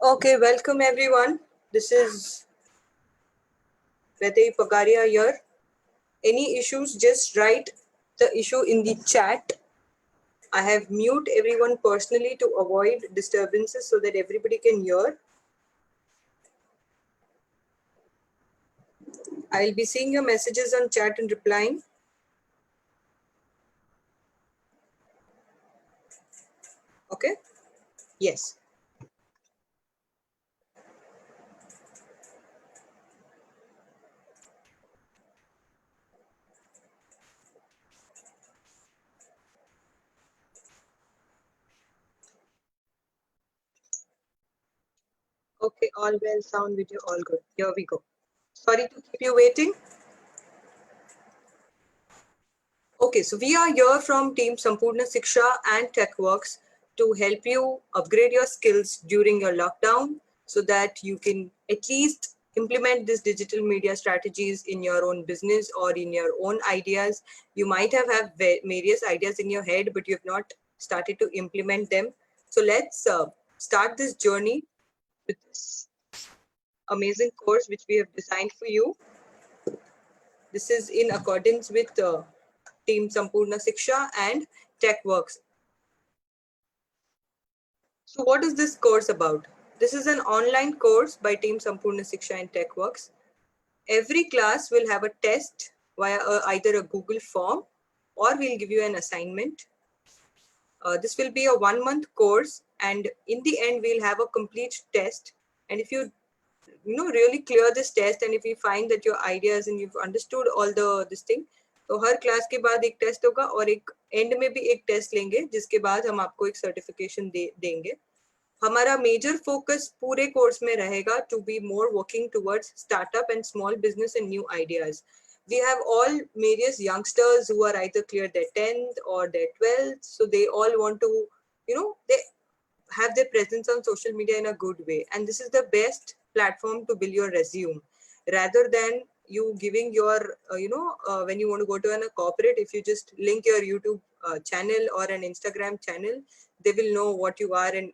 Okay, welcome everyone. This is Vaidehi Pagaria here. Any issues, just write the issue in the chat. I have mute everyone personally to avoid disturbances so that everybody can hear. I'll be seeing your messages on chat and replying. Okay? Yes. Okay, all well, sound video, all good. Here we go. Sorry to keep you waiting. Okay, so we are here from Team Sampurna Siksha and TechWorks to help you upgrade your skills during your lockdown so that you can at least implement these digital media strategies in your own business or in your own ideas. You might have various ideas in your head, but you have not started to implement them. So let's start this journey with this amazing course which we have designed for you. This is in accordance with Team Sampurna Siksha and TechWorks. So what is this course about? This is an online course by Team Sampurna Siksha and TechWorks. Every class will have a test via either a Google form or we'll give you an assignment. This will be a 1-month course, and in the end we'll have a complete test. And if you really clear this test, and if we find that your ideas and you've understood all this thing, तो हर class के बाद एक test होगा और एक and में भी एक टेस्ट लेंगे जिसके बाद हम आपको एक सर्टिफिकेशन देंगे. हमारा मेजर फोकस पूरे कोर्स में रहेगा to be more working towards startup and small business and new ideas. We have all various youngsters who are either cleared their 10th or their 12th, so they all want to, they have their presence on social media in a good way, and this is the best platform to build your resume rather than you giving your when you want to go to a corporate, if you just link your YouTube channel or an Instagram channel, they will know what you are and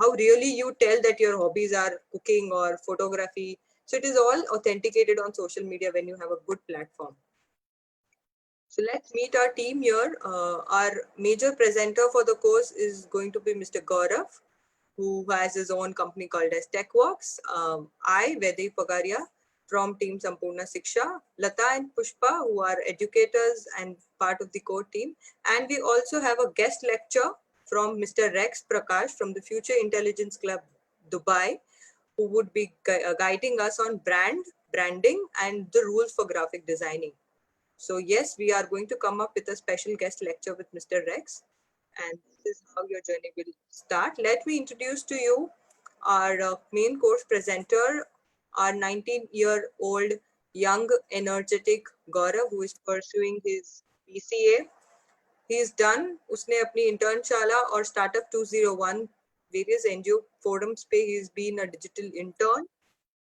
how really you tell that your hobbies are cooking or photography. So it is all authenticated on social media when you have a good platform. So let's meet our team here. Our major presenter for the course is going to be Mr. Gaurav, who has his own company called as TechWorks. I, Vaidehi Pagaria, from Team Sampurna Siksha, Lata and Pushpa, who are educators and part of the core team. And we also have a guest lecture from Mr. Rex Prakash from the Future Intelligence Club, Dubai, who would be guiding us on branding, and the rules for graphic designing. So yes, we are going to come up with a special guest lecture with Mr. Rex, and this is how your journey will start. Let me introduce to you our main course presenter, our 19-year-old young, energetic Gaurav, who is pursuing his BCA. He's done, उसने अपनी internशाला और startup 201 various NGO forums पे he's been a digital intern.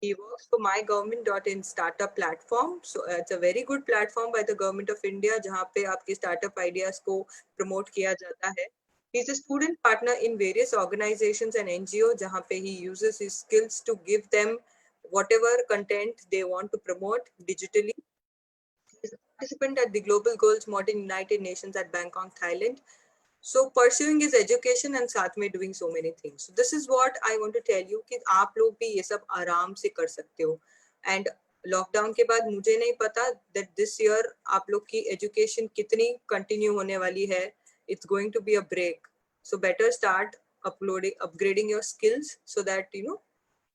He works for mygovernment.in startup platform. So it's a very good platform by the government of India जहाँ पे आपके startup ideas को promote किया जाता है. He's a student partner in various organizations and NGO जहाँ पे he uses his skills to give them whatever content they want to promote digitally. He's a participant at the Global Goals Modern United Nations at Bangkok, Thailand. So pursuing his education and साथ में doing so many things. So this is what I want to tell you कि आप लोग भी ये सब आराम से कर सकते हो. And लॉकडाउन के बाद मुझे नहीं पता that this year आप लोग की education कितनी continue होने वाली है. It's going to be a break. So better start upgrading your skills so that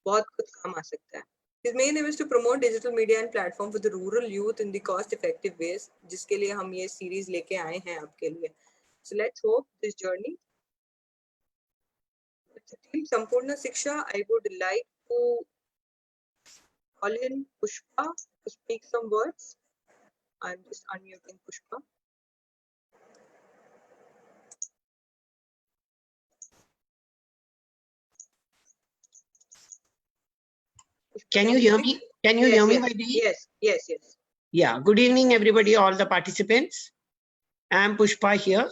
बहुत कुछ काम आ सकता है. His main aim is to promote digital media and platform for the rural youth in the cost-effective ways, जिसके लिए हम ये series लेके आए हैं आपके लिए. So let's hope this journey. With the Team Sampurna Siksha, I would like to call in Pushpa to speak some words. I'm just unmuting Pushpa. Can you hear me? Can you hear me, Vaidehi? Yes. Yeah. Good evening, everybody, all the participants. I'm Pushpa here.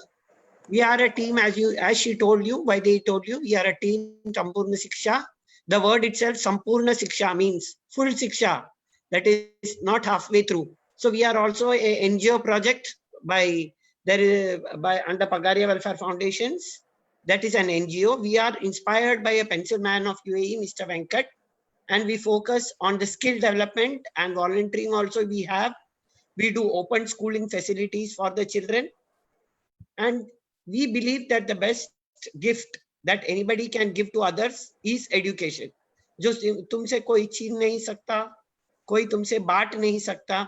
We are a team, as she told you, Vaidehi told you, we are a team Sampurna Siksha The word itself, Sampurna Siksha, means full Siksha, that is not halfway through. So we are also a NGO project by under Pagaria Welfare Foundations. That is an NGO. We are inspired by a pencil man of UAE, Mr. Venkat, and we focus on the skill development and volunteering. Also, we do open schooling facilities for the children, and we believe that the best gift that anybody can give to others is education. जो तुमसे कोई छीन नहीं सकता, कोई तुमसे बांट नहीं सकता,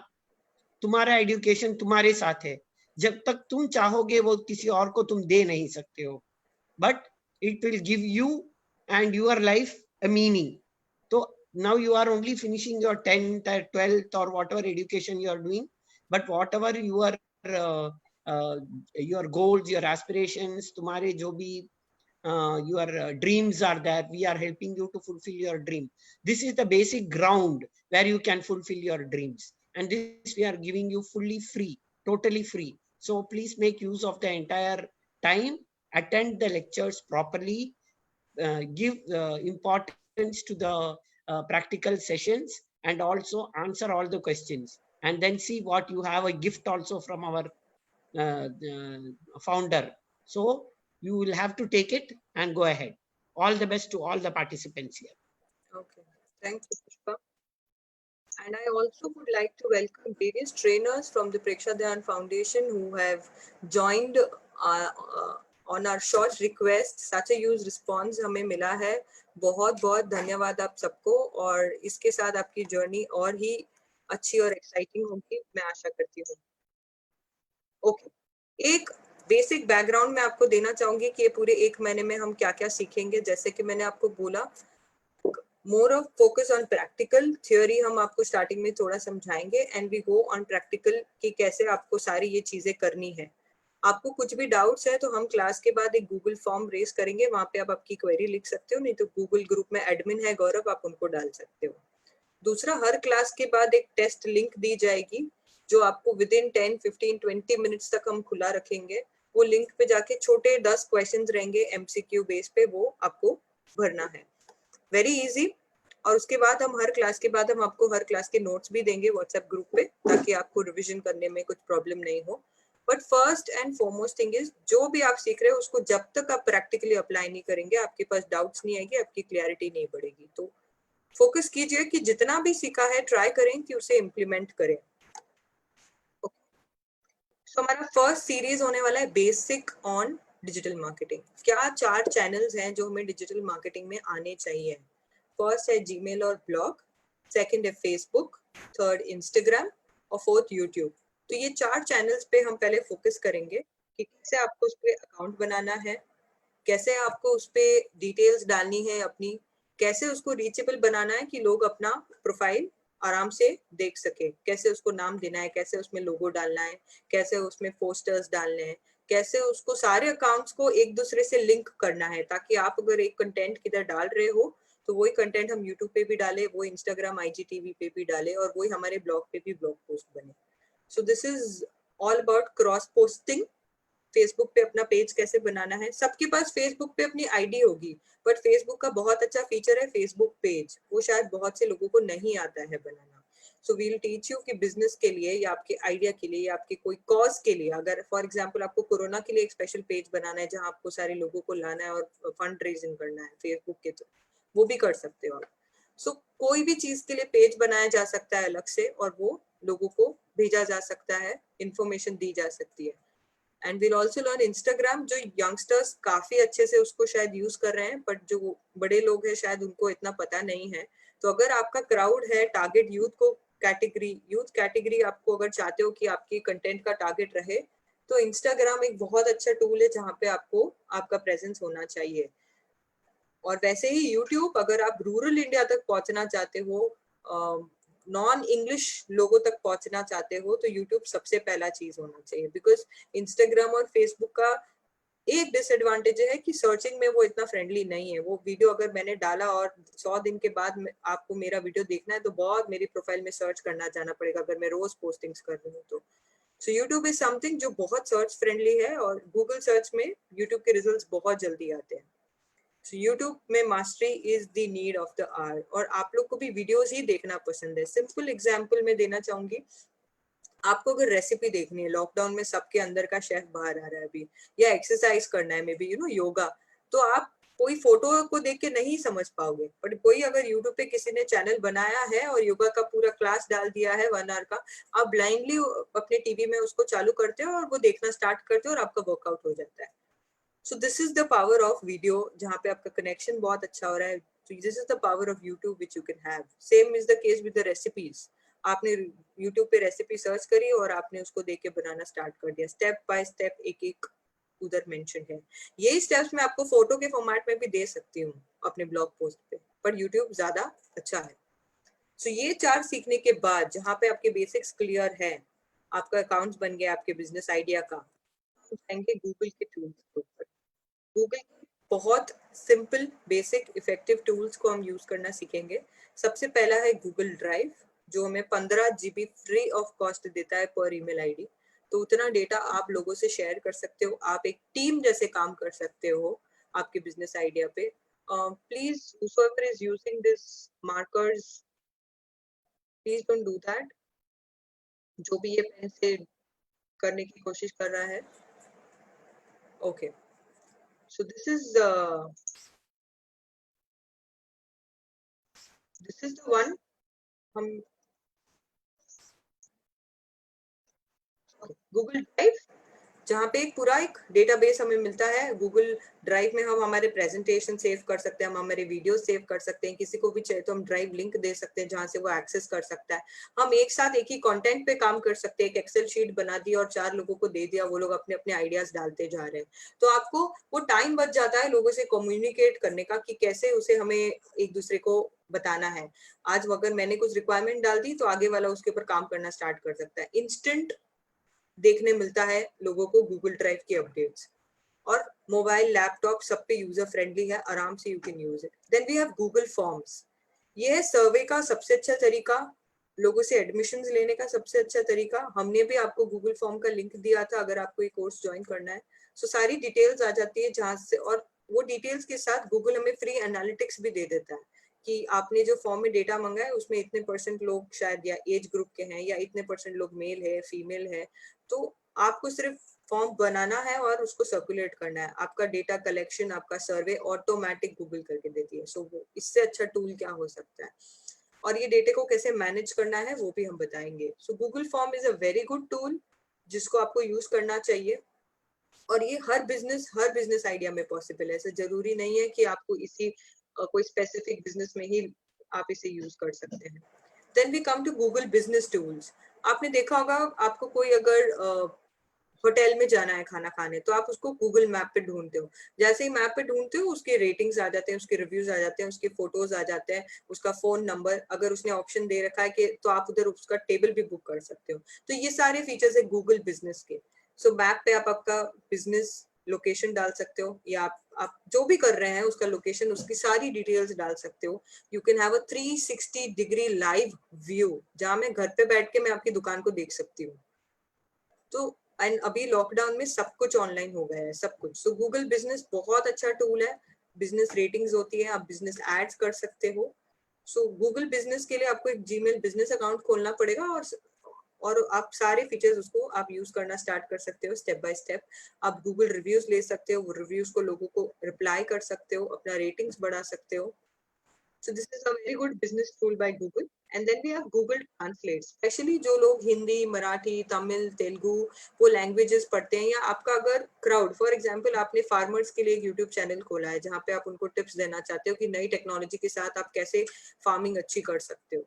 तुम्हारा एजुकेशन तुम्हारे साथ है. जब तक तुम चाहोगे वो किसी और को तुम दे नहीं सकते हो, but it will give you and your life a meaning. So now you are only finishing your 10th or 12th or whatever education you are doing, but whatever your goals, your aspirations, तुम्हारे जो भी your dreams are there, we are helping you to fulfill your dream. This is the basic ground where you can fulfill your dreams, and this we are giving you fully free, totally free. So please make use of the entire time, attend the lectures properly, give importance to the practical sessions, and also answer all the questions, and then see what you have a gift also from our founder. So you will have to take it and go ahead. All the best to all the participants here. Okay, thank you, Pushpa. And I also would like to welcome various trainers from the Preksha Dhyan Foundation who have joined on our short request. Such a huge response हमें मिला है. बहुत बहुत धन्यवाद आप सबको, और इसके साथ आपकी जर्नी और ही अच्छी और एक्साइटिंग होगी, मैं आशा करती हूँ. ओके, एक बेसिक बैकग्राउंड मैं आपको देना चाहूंगी कि ये पूरे एक महीने में हम क्या क्या सीखेंगे. जैसे कि मैंने आपको बोला, more of focus on practical. Theory हम आपको स्टार्टिंग में थोड़ा समझाएंगे, and we go on practical कि कैसे आपको सारी ये चीजें करनी है. आपको कुछ भी डाउट्स है तो हम क्लास के बाद एक गूगल फॉर्म रेज करेंगे, वहां पे आप आपकी क्वेरी लिख सकते हो, नहीं तो गूगल ग्रुप में एडमिन है गौरव, आप उनको डाल सकते हो. दूसरा, हर क्लास के बाद एक टेस्ट लिंक दी जाएगी जो आपको विद इन 10, 15, 20 मिनट्स तक हम खुला रखेंगे. वो लिंक पे जाके छोटे 10 क्वेश्चंस रहेंगे एमसीक्यू बेस पे, वो आपको भरना है. Very easy. और उसके बाद हम हर क्लास के बाद हम आपको हर क्लास के नोट्स भी देंगे व्हाट्सएप ग्रुप पे, ताकि आपको रिवीजन करने में कुछ प्रॉब्लम नहीं हो. But first and foremost thing is, जो भी आप सीख रहे हो उसको जब तक आप प्रैक्टिकली अप्लाई नहीं करेंगे, आपके पास डाउट्स नहीं आएंगे, आपकी क्लैरिटी नहीं बढ़ेगी. तो फोकस कीजिए कि जितना भी सीखा है ट्राई करें कि उसे इम्प्लीमेंट करें. तो हमारा फर्स्ट सीरीज होने वाला है बेसिक ऑन डिजिटल मार्केटिंग. क्या 4 चैनल्स हैं जो हमें डिजिटल मार्केटिंग में आने चाहिए. फर्स्ट है जीमेल और ब्लॉग, सेकंड है फेसबुक, थर्ड इंस्टाग्राम, और फोर्थ यूट्यूब. तो ये 4 चैनल्स पे हम पहले फोकस करेंगे कि कैसे आपको उस पर अकाउंट बनाना है, कैसे आपको उस पर डिटेल्स डालनी है अपनी, कैसे उसको रीचेबल बनाना है कि लोग अपना प्रोफाइल आराम से देख सके, कैसे उसको नाम देना है, कैसे उसमें लोगो डालना है, कैसे उसमें पोस्टर्स डालने हैं, कैसे उसको सारे अकाउंट्स को एक दूसरे से लिंक करना है, ताकि आप अगर एक कंटेंट किधर डाल रहे हो तो वही कंटेंट हम यूट्यूब पे भी डाले, वो इंस्टाग्राम IGTV पे भी डाले, और वही हमारे ब्लॉग पे भी ब्लॉग पोस्ट बने. सो this is all about cross posting. Facebook पे अपना पेज कैसे बनाना है. सबके पास फेसबुक पे अपनी आईडी होगी, बट फेसबुक का बहुत अच्छा फीचर है फेसबुक पेज, वो शायद बहुत से लोगों को नहीं आता है बनाना. सो वील टीच यू कि बिजनेस के लिए या आपके आइडिया के लिए या आपके कोई कॉज के लिए, अगर फॉर एग्जांपल आपको कोरोना के लिए एक स्पेशल पेज बनाना है जहां आपको सारे लोगों को लाना है और फंड रेजिंग करना है फेसबुक के थ्रू, वो भी कर सकते हो आप. सो कोई भी चीज के लिए पेज बनाया जा सकता है अलग से, और वो लोगों को भेजा जा सकता है, इंफॉर्मेशन दी जा सकती है. And will also learn Instagram, जो यंगस्टर्स काफी अच्छे से उसको शायद यूज कर रहे हैं, बट जो बड़े लोग हैं शायद उनको इतना पता नहीं है. तो अगर आपका क्राउड है टारगेट यूथ कैटेगरी आपको अगर चाहते हो कि आपकी कंटेंट का टारगेट रहे, तो इंस्टाग्राम एक बहुत अच्छा टूल है जहाँ पे आपको आपका प्रेजेंस होना चाहिए. और वैसे ही यूट्यूब, अगर आप रूरल इंडिया तक पहुंचना चाहते हो, नॉन इंग्लिश लोगों तक पहुंचना चाहते हो, तो यूट्यूब सबसे पहला चीज होना चाहिए. बिकॉज इंस्टाग्राम और फेसबुक का एक डिसएडवांटेज है कि सर्चिंग में वो इतना फ्रेंडली नहीं है. वो वीडियो अगर मैंने डाला और 100 दिन के बाद आपको मेरा वीडियो देखना है तो बहुत मेरी प्रोफाइल में सर्च करना जाना पड़ेगा, अगर मैं रोज पोस्टिंग्स कर रही हूँ तो. सो यूट्यूब इज समथिंग जो बहुत सर्च फ्रेंडली है, और गूगल सर्च में यूट्यूब के रिजल्ट्स बहुत जल्दी आते हैं. So YouTube में mastery is the need of the hour, और आप लोग को भी वीडियोस ही देखना पसंद है। सिंपल एग्जांपल मैं देना चाहूंगी, आपको अगर रेसिपी देखनी है, लॉकडाउन में सबके अंदर का शेफ बाहर आ रहा है अभी, या एक्सरसाइज करना है, मे बी योगा, तो आप कोई फोटो को देख के नहीं समझ पाओगे, बट कोई अगर यूट्यूब पे किसी ने चैनल बनाया है और योगा का पूरा क्लास डाल दिया है 1 आवर का, आप ब्लाइंडली अपने टीवी में उसको चालू करते हो और वो देखना स्टार्ट करते हो और आपका वर्कआउट हो जाता है। So this is the power of video, जहाँ पे आपका कनेक्शन बहुत अच्छा हो रहा है। This is the power of YouTube which you can have. Same is the case with the recipes. आपने यूट्यूब पे रेसिपी सर्च करी और आपने उसको देख के बनाना स्टार्ट कर दिया, स्टेप बाय स्टेप, एक एक उधर मेंशन है। यही स्टेप्स मैं आपको फोटो के फॉर्मेट में भी दे सकती हूँ अपने ब्लॉग पोस्ट पे, पर यूट्यूब ज्यादा अच्छा है। सो ये 4 सीखने के बाद, जहाँ पे आपके बेसिक्स क्लियर है, आपका अकाउंट बन गया आपके बिजनेस आइडिया का, जाएंगे गूगल के टूल्स के ऊपर। गूगल बहुत सिंपल, बेसिक, इफेक्टिव टूल्स को हम यूज करना सीखेंगे। सबसे पहला है गूगल ड्राइव, जो हमें 15 GB फ्री ऑफ कॉस्ट देता है पर ईमेल आईडी। तो उतना डेटा आप लोगों से शेयर कर सकते हो, आप एक टीम जैसे काम कर सकते हो आपके बिजनेस आइडिया पे। Please whosoever is using this markers, please don't do that. जो भी ये पेन से करने की कोशिश कर रहा है, okay. So this is the one. हम गूगल ड्राइव, जहाँ पे एक डेटाबेस हमें मिलता है। गूगल ड्राइव में हम हमारे प्रेजेंटेशन सेव कर सकते हैं, हम हमारे वीडियो सेव कर सकते हैं, किसी को भी चाहिए तो हम ड्राइव लिंक दे सकते हैं जहाँ से वो एक्सेस कर सकता है। हम एक साथ एक ही कंटेंट पे काम कर सकते हैं। एक एक्सेल शीट बना दी और 4 लोगों को दे दिया, वो लोग अपने अपने आइडियाज डालते जा रहे हैं। तो आपको वो टाइम बच जाता है लोगों से कम्युनिकेट करने का, कि कैसे उसे हमें एक दूसरे को बताना है। आज अगर मैंने कुछ रिक्वायरमेंट डाल दी तो आगे वाला उसके ऊपर काम करना स्टार्ट कर सकता है। इंस्टेंट देखने मिलता है लोगों को गूगल ड्राइव की अपडेट्स, और मोबाइल लैपटॉप सब पे यूजर फ्रेंडली है, आराम से you can use it. Then we have Google forms. ये है सर्वे का सबसे अच्छा तरीका, लोगों से एडमिशंस लेने का सबसे अच्छा तरीका। हमने भी आपको गूगल फॉर्म का लिंक दिया था अगर आपको ये कोर्स ज्वाइन करना है। सो सारी डिटेल्स आ जाती है जहां से, और वो डिटेल्स के साथ गूगल हमें फ्री एनालिटिक्स भी दे देता है कि आपने जो फॉर्म में डेटा मंगा है उसमें इतने % लोग शायद या एज ग्रुप के हैं, या इतने % लोग मेल है, फीमेल है। तो आपको सिर्फ फॉर्म बनाना है और उसको सर्कुलेट करना है। आपका डेटा कलेक्शन, आपका सर्वे ऑटोमेटिक गूगल करके देती है। सो इससे अच्छा टूल क्या हो सकता है। और ये डेटा को कैसे मैनेज करना है वो भी हम बताएंगे। सो Google form is a very good tool जिसको आपको यूज करना चाहिए, और ये हर बिजनेस आइडिया में पॉसिबल है। ऐसा जरूरी नहीं है कि आपको इसी कोई स्पेसिफिक बिजनेस में ही आप इसे यूज कर सकते हैं। Then we come to Google business tools. आपने देखा होगा, आपको कोई अगर होटल में जाना है खाना खाने, तो आप उसको गूगल मैप पे ढूंढते हो। जैसे ही मैप पे ढूंढते हो, उसके रेटिंग्स आ जाते हैं, उसके रिव्यूज आ जाते हैं, उसके फोटोज आ जाते हैं, उसका फोन नंबर, अगर उसने ऑप्शन दे रखा है कि तो आप उधर उसका टेबल भी बुक कर सकते हो। तो ये सारे फीचर्स है गूगल बिजनेस के। सो मैप पे आप आपका बिजनेस लोकेशन डाल सकते हो, या आप जो भी कर रहे हैं उसका लोकेशन, उसकी सारी डिटेल्स डाल सकते हो। You can have a 360 degree live view, जहां मैं घर पे बैठ के मैं आपकी दुकान को देख सकती हूँ। तो एंड अभी लॉकडाउन में सब कुछ ऑनलाइन हो गया है, सब कुछ। सो गूगल बिजनेस बहुत अच्छा टूल है। बिजनेस रेटिंग्स होती है, आप बिजनेस एड्स कर सकते हो। सो गूगल बिजनेस के लिए आपको एक जीमेल बिजनेस अकाउंट खोलना पड़ेगा, और आप सारे फीचर्स उसको आप यूज करना स्टार्ट कर सकते हो स्टेप बाय स्टेप। आप गूगल रिव्यूज ले सकते हो, वो रिव्यूज को लोगों को रिप्लाई कर सकते हो, अपना रेटिंग्स बढ़ा सकते हो। So this is a very good business tool by Google. And then we have Google Translate. Especially जो लोग हिंदी, मराठी, तमिल, तेलुगु वो लैंग्वेजेस पढ़ते हैं, या आपका अगर क्राउड, फॉर एग्जांपल आपने फार्मर्स के लिए एक यूट्यूब चैनल खोला है जहाँ पे आप उनको टिप्स देना चाहते हो कि नई टेक्नोलॉजी के साथ आप कैसे फार्मिंग अच्छी कर सकते हो।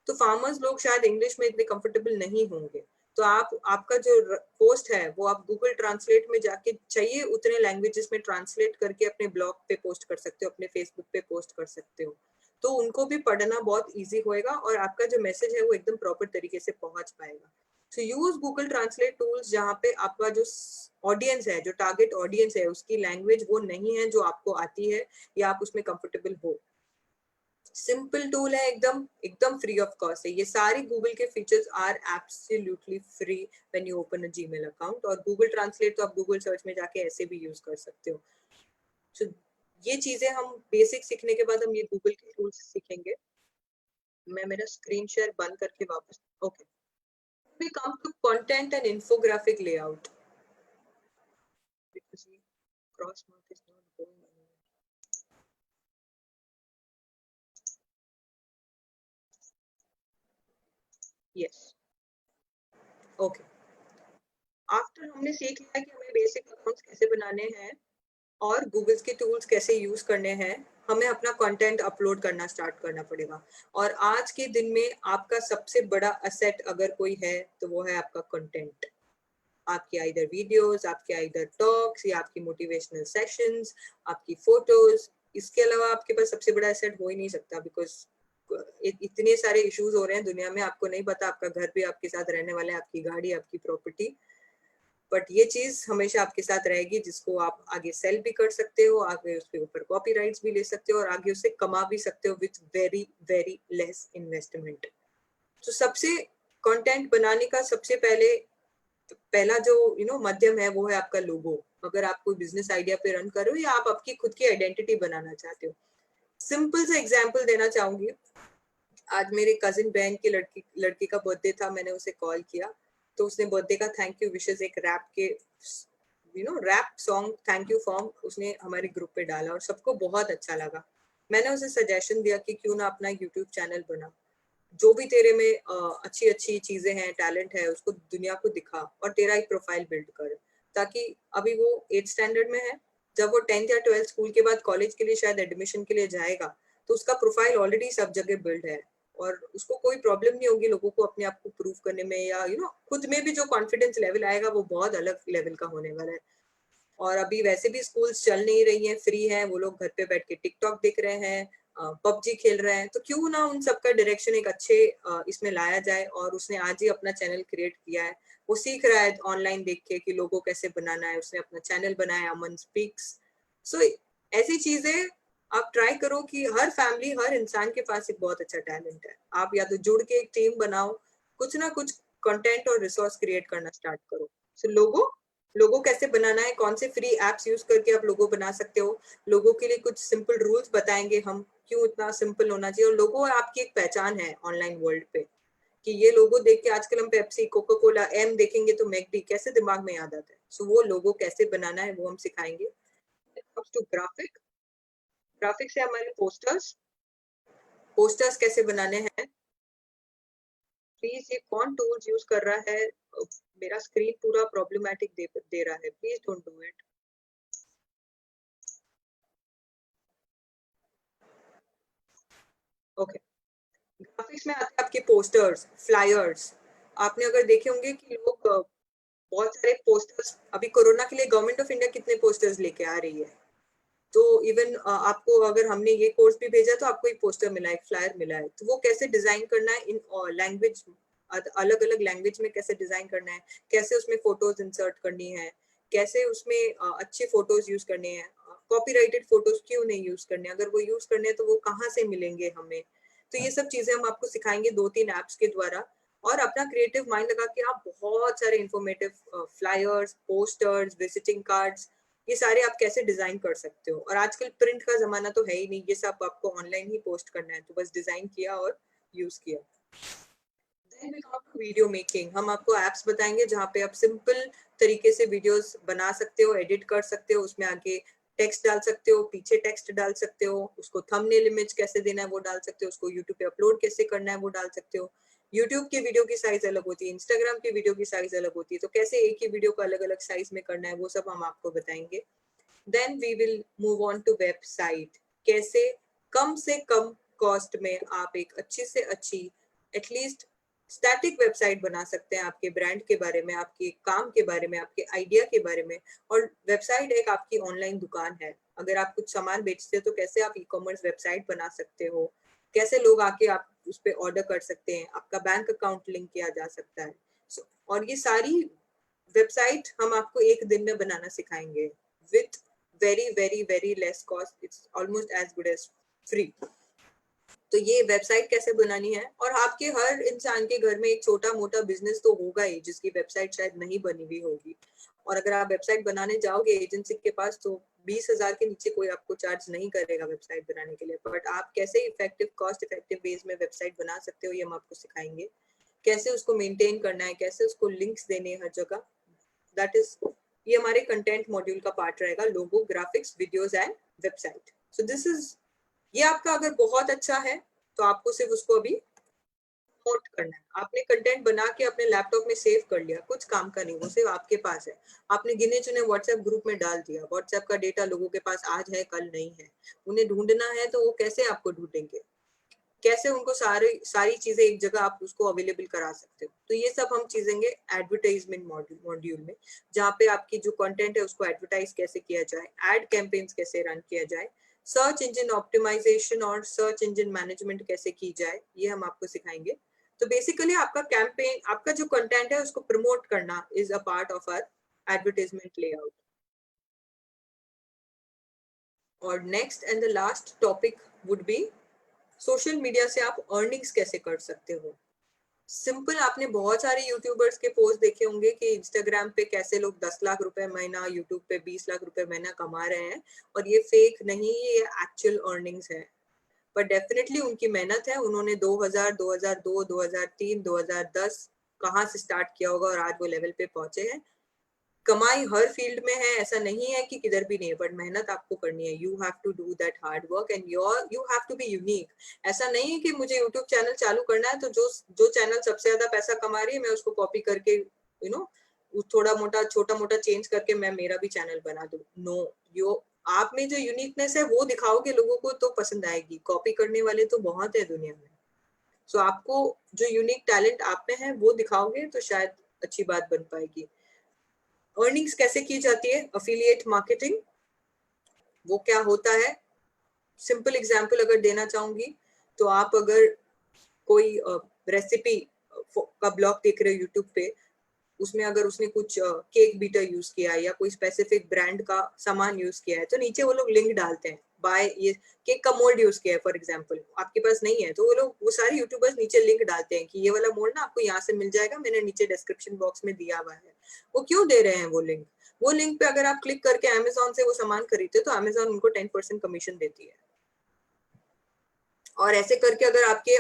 तो फार्मर्स लोग शायद इंग्लिश में इतने कंफर्टेबल नहीं होंगे, तो आपका जो पोस्ट है वो आप गूगल ट्रांसलेट में जाके चाहिए उतने लैंग्वेजेस में ट्रांसलेट करके अपने ब्लॉग पे पोस्ट कर सकते हो, अपने फेसबुक पे पोस्ट कर सकते हो। तो उनको भी पढ़ना बहुत इजी होएगा, और आपका जो मैसेज है वो एकदम प्रॉपर तरीके से पहुंच पाएगा। सो यूज गूगल ट्रांसलेट टूल्स, जहाँ पे आपका जो ऑडियंस है, जो टारगेट ऑडियंस है, उसकी लैंग्वेज वो नहीं है जो आपको आती है या आप उसमें कंफर्टेबल हो। सिंपल टूल है, एकदम एकदम फ्री ऑफ कॉस्ट है। ये सारे गूगल के features are absolutely free when you open a Gmail account. और गूगल ट्रांसलेट तो आप गूगल सर्च में जाके ऐसे भी यूज कर सकते हो। So ये चीजें हम बेसिक सीखने के बाद हम ये गूगल के टूल्स सीखेंगे। मैं मेरा स्क्रीन शेयर बंद करके वापस, okay, we come to content and infographic layout because the cross mark is not going anywhere. Yes, okay. After हमने सीख लिया कि हमें बेसिक अकाउंट्स कैसे बनाने हैं और गूगल के टूल्स कैसे यूज करने हैं, हमें अपना कंटेंट अपलोड करना स्टार्ट करना पड़ेगा। और आज के दिन में आपका सबसे बड़ा असेट अगर कोई है तो वो है आपका कंटेंट। आपकी आइदर वीडियोस, आपके आइदर टॉक्स या आपकी मोटिवेशनल सेशंस, आपकी फोटोज। इसके अलावा आपके पास सबसे बड़ा एसेट हो ही नहीं सकता, बिकॉज इतने सारे इश्यूज हो रहे हैं दुनिया में, आपको नहीं पता आपका घर भी आपके साथ रहने वाला है, आपकी गाड़ी, आपकी प्रॉपर्टी, बट ये चीज हमेशा आपके साथ रहेगी जिसको आप आगे सेल भी कर सकते हो, आगे उसके ऊपर कॉपीराइट्स भी ले सकते हो और आगे उससे कमा भी सकते हो with very very less investment. तो सबसे कंटेंट बनाने का सबसे पहला जो माध्यम है वो है आपका लोगो। अगर आप कोई बिजनेस आइडिया पे रन कर रहे हो या आप आपकी खुद की आइडेंटिटी बनाना चाहते हो। सिंपल सा एग्जांपल देना चाहूंगी। आज मेरे कजिन बहन की लड़की का बर्थडे था, मैंने उसे कॉल किया तो उसने बर्थडे का थैंक यू विशेस एक रैप के rap song thank you form उसने हमारे ग्रुप पे डाला और सबको बहुत अच्छा लगा। मैंने उसे सजेशन दिया कि क्यों ना अपना यूट्यूब चैनल बना, जो भी तेरे में अच्छी अच्छी चीजें हैं, टैलेंट है, उसको दुनिया को दिखा और तेरा एक प्रोफाइल बिल्ड कर, ताकि अभी वो 8th स्टैंडर्ड में है, जब वो 10th या 12th स्कूल के बाद कॉलेज के लिए शायद एडमिशन के लिए जाएगा तो उसका प्रोफाइल ऑलरेडी सब जगह बिल्ड है और उसको कोई प्रॉब्लम नहीं होगी लोगों को अपने आप को प्रूव करने में, या खुद में भी जो कॉन्फिडेंस लेवल आएगा वो बहुत अलग लेवल का होने वाला है। और अभी वैसे भी स्कूल्स चल नहीं रही हैं, फ्री हैं, वो लोग घर पे बैठ के टिकटॉक देख रहे हैं, पबजी खेल रहे हैं, तो क्यों ना उन सबका डायरेक्शन एक अच्छे इसमें लाया जाए। और उसने आज ही अपना चैनल क्रिएट किया है, वो सीख रहा है ऑनलाइन देख के कि लोगो कैसे बनाना है, उसने अपना चैनल बनाया अमन स्पीक्स। सो ऐसी चीजें आप ट्राई करो कि हर फैमिली, हर इंसान के पास एक बहुत अच्छा टैलेंट है, आप या तो जुड़ के एक टीम बनाओ, कुछ ना कुछ कंटेंट और रिसोर्स क्रिएट करना स्टार्ट करो। सो लोगो कैसे बनाना है, कौन से फ्री एप्स यूज करके आप लोगो बना सकते हो, लोगो के लिए कुछ सिंपल रूल्स बताएंगे हम, क्यों इतना सिंपल होना चाहिए। और लोगो आपकी एक पहचान है ऑनलाइन वर्ल्ड पे, कि ये लोगो देख के आजकल हम पेप्सी, कोका कोला, एम देखेंगे तो मैकडी कैसे दिमाग में याद आता है। सो वो लोगो कैसे बनाना है वो हम सिखाएंगे। टू ग्राफिक से हमारे पोस्टर्स, पोस्टर्स कैसे बनाने हैं। प्लीज ये कौन टूल्स यूज कर रहा है, मेरा स्क्रीन पूरा प्रॉब्लमैटिक दे रहा है, please don't do it. Okay, graphics में आते हैं आपके पोस्टर्स, फ्लायर्स। आपने अगर देखे होंगे कि लोग बहुत सारे पोस्टर्स, अभी कोरोना के लिए गवर्नमेंट ऑफ इंडिया कितने पोस्टर्स लेके आ रही है, तो इवन आपको अगर हमने ये कोर्स भी भेजा तो आपको एक पोस्टर मिला है, एक फ्लायर मिला है, तो वो कैसे डिजाइन करना है इन लैंग्वेज, अलग अलग लैंग्वेज में कैसे डिजाइन करना है, कैसे उसमें फोटोज इंसर्ट करनी है, कैसे उसमें अच्छे फोटोज यूज करने हैं, कॉपीराइटेड फोटोज क्यों नहीं यूज करने, अगर वो यूज करने हैं तो वो कहाँ से मिलेंगे हमें। तो ये सब चीजें हम आपको सिखाएंगे 2-3 एप्स के द्वारा। और अपना क्रिएटिव माइंड लगा के आप बहुत सारे informative flyers, posters, visiting cards, ये सारे आप कैसे डिजाइन कर सकते हो। और आजकल प्रिंट का जमाना तो है ही नहीं, ये सब आपको ऑनलाइन ही पोस्ट करना है, तो बस डिजाइन किया और यूज किया। Then we come to video making. हम आपको एप्स बताएंगे जहाँ पे आप सिंपल तरीके से वीडियोस बना सकते हो, एडिट कर सकते हो, उसमें आगे टेक्स्ट डाल सकते हो, पीछे टेक्स्ट डाल सकते हो, उसको थंबनेल इमेज कैसे देना है वो डाल सकते हो, उसको यूट्यूब पे अपलोड कैसे करना है वो डाल सकते हो। यूट्यूब की वीडियो की साइज अलग होती है, इंस्टाग्राम की वीडियो की साइज अलग होती है, तो कैसे एक ही वीडियो को अलग अलग साइज में करना है वो सब हम आपको बताएंगे। Then we will move on to website. कैसे कम से कम कॉस्ट में आप एक अच्छी से अच्छी, एटलीस्ट स्टैटिक वेबसाइट बना सकते हैं आपके ब्रांड के बारे में, आपके काम के बारे में, आपके आइडिया के बारे में। और वेबसाइट एक आपकी ऑनलाइन दुकान है, अगर आप कुछ सामान बेचते हो तो कैसे आप ई कॉमर्स वेबसाइट बना सकते हो, कैसे लोग आके आप उस पर ऑर्डर कर सकते हैं, आपका बैंक अकाउंट लिंक किया जा सकता है। और ये सारी वेबसाइट हम आपको एक दिन में बनाना सिखाएंगे with very very very less cost, it's almost as good as free. तो ये वेबसाइट कैसे बनानी है। और आपके हर इंसान के घर में एक छोटा मोटा बिजनेस तो होगा ही जिसकी वेबसाइट शायद नहीं बनी हुई होगी। और अगर आप वेबसाइट बनाने जाओगे एजेंसी के पास तो 20,000 के नीचे कोई आपको चार्ज नहीं करेगा वेबसाइट बनाने के लिए। बट आप कैसे इफेक्टिव कॉस्ट इफेक्टिव वेज में वेबसाइट बना सकते हो ये हम आपको सिखाएंगे। कैसे उसको मेंटेन करना है, कैसे उसको लिंक्स देने हैं हर जगह, दैट इज ये हमारे कंटेंट मॉड्यूल का पार्ट रहेगा, logo, graphics, videos and website. So this is, ये आपका अगर बहुत अच्छा है तो आपको सिर्फ उसको अभी नोट करना है। आपने कंटेंट बना के अपने लैपटॉप में सेव कर लिया, कुछ काम का नहीं, वो सिर्फ आपके पास है। आपने गिने चुने व्हाट्सएप ग्रुप में डाल दिया। व्हाट्सएप का डेटा लोगों के पास आज है कल नहीं है, उन्हें ढूंढना है तो वो कैसे आपको ढूंढेंगे, कैसे उनको सारी चीजें एक जगह आप उसको अवेलेबल करा सकते हो। तो ये सब हम चीजेंगे एडवर्टाइजमेंट मॉड्यूल में, जहाँ पे आपकी जो कंटेंट है उसको एडवर्टाइज कैसे किया जाए, एड कैंपेन्स कैसे रन किया जाए, सर्च इंजन ऑप्टिमाइजेशन और सर्च इंजन मैनेजमेंट कैसे की जाए, ये हम आपको सिखाएंगे। तो बेसिकली आपका कैंपेन, आपका जो कंटेंट है उसको प्रमोट करना is a part of our advertisement layout. और next and the last topic would be social media से आप अर्निंग्स कैसे कर सकते हो। सिंपल, आपने बहुत सारे यूट्यूबर्स के पोस्ट देखे होंगे कि इंस्टाग्राम पे कैसे लोग 10 लाख रुपए महीना, यूट्यूब पे 20 लाख रुपए महीना कमा रहे हैं, और ये फेक नहीं, ये एक्चुअल अर्निंग्स है। पर डेफिनेटली उनकी मेहनत है, उन्होंने 2000, 2002, 2003, 2010 कहाँ से स्टार्ट किया होगा और आज वो लेवल पे पहुंचे हैं। कमाई हर फील्ड में है, ऐसा नहीं है कि किधर भी नहीं है, बट मेहनत आपको करनी है। You have to do that hard work and you have to be unique. ऐसा नहीं है कि मुझे यूट्यूब चैनल चालू करना है तो जो चैनल सबसे ज्यादा पैसा कमा रही है मैं उसको कॉपी करके थोड़ा मोटा छोटा मोटा चेंज करके मैं मेरा भी चैनल बना दूं। नो, यो आप में जो यूनिकनेस है वो दिखाओगे लोगों को तो पसंद आएगी। कॉपी करने वाले तो बहुत है दुनिया में। सो आपको जो यूनिक टैलेंट आप में है वो दिखाओगे तो शायद अच्छी बात बन पाएगी। अर्निंग्स कैसे की जाती है, अफिलिएट मार्केटिंग, वो क्या होता है। सिंपल एग्जांपल अगर देना चाहूंगी तो आप अगर कोई रेसिपी का ब्लॉग देख रहे हो यूट्यूब पे, उसमें अगर उसने कुछ केक बीटर यूज किया है या कोई स्पेसिफिक ब्रांड का सामान यूज किया है तो नीचे वो लोग लिंक डालते हैं, बाय ये केक का मोल्ड यूज किया है फॉर एग्जांपल, आपके पास नहीं है तो वो सारे यूट्यूबर्स नीचे लिंक डालते हैं कि ये वाला मोल्ड ना आपको यहाँ से मिल जाएगा, मैंने नीचे डिस्क्रिप्शन बॉक्स में दिया हुआ है। वो क्यों दे रहे हैं वो लिंक? वो लिंक पे अगर आप क्लिक करके अमेजोन से वो सामान खरीदते हो तो अमेजोन उनको 10% कमीशन देती है। और ऐसे करके अगर आपके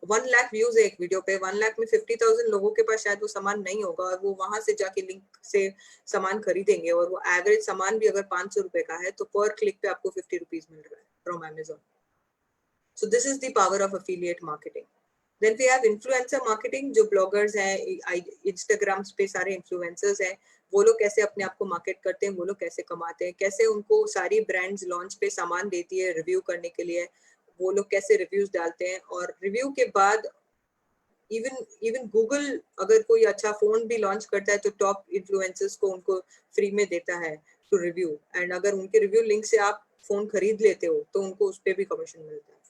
1 लाख व्यूज है एक वीडियो पे, 1 लाख में 50,000 लोगों के पास शायद वो सामान नहीं होगा और वो वहां से जाके लिंक से सामान खरीदेंगे, और वो एवरेज सामान भी अगर 500 रुपए का है तो पर क्लिक पे आपको 50 रुपीज मिल रहा है from Amazon. So this is the power of affiliate marketing. Then we have influencer marketing, जो ब्लॉगर्स हैं, इंस्टाग्राम पे सारे इन्फ्लुएंसर्स हैं, वो लोग कैसे अपने आप को मार्केट करते हैं, वो लोग कैसे कमाते हैं, कैसे उनको सारी ब्रांड्स लॉन्च पे सामान देती है रिव्यू करने के लिए, वो लोग कैसे रिव्यूज डालते हैं, और रिव्यू के बाद इवन इवन गूगल अगर कोई अच्छा फोन भी लॉन्च करता है तो टॉप इन्फ्लुएंसर्स को उनको फ्री में देता है टू रिव्यू, एंड अगर उनके रिव्यू लिंक से आप फोन खरीद लेते हो तो उनको उस पर भी कमीशन मिलता है।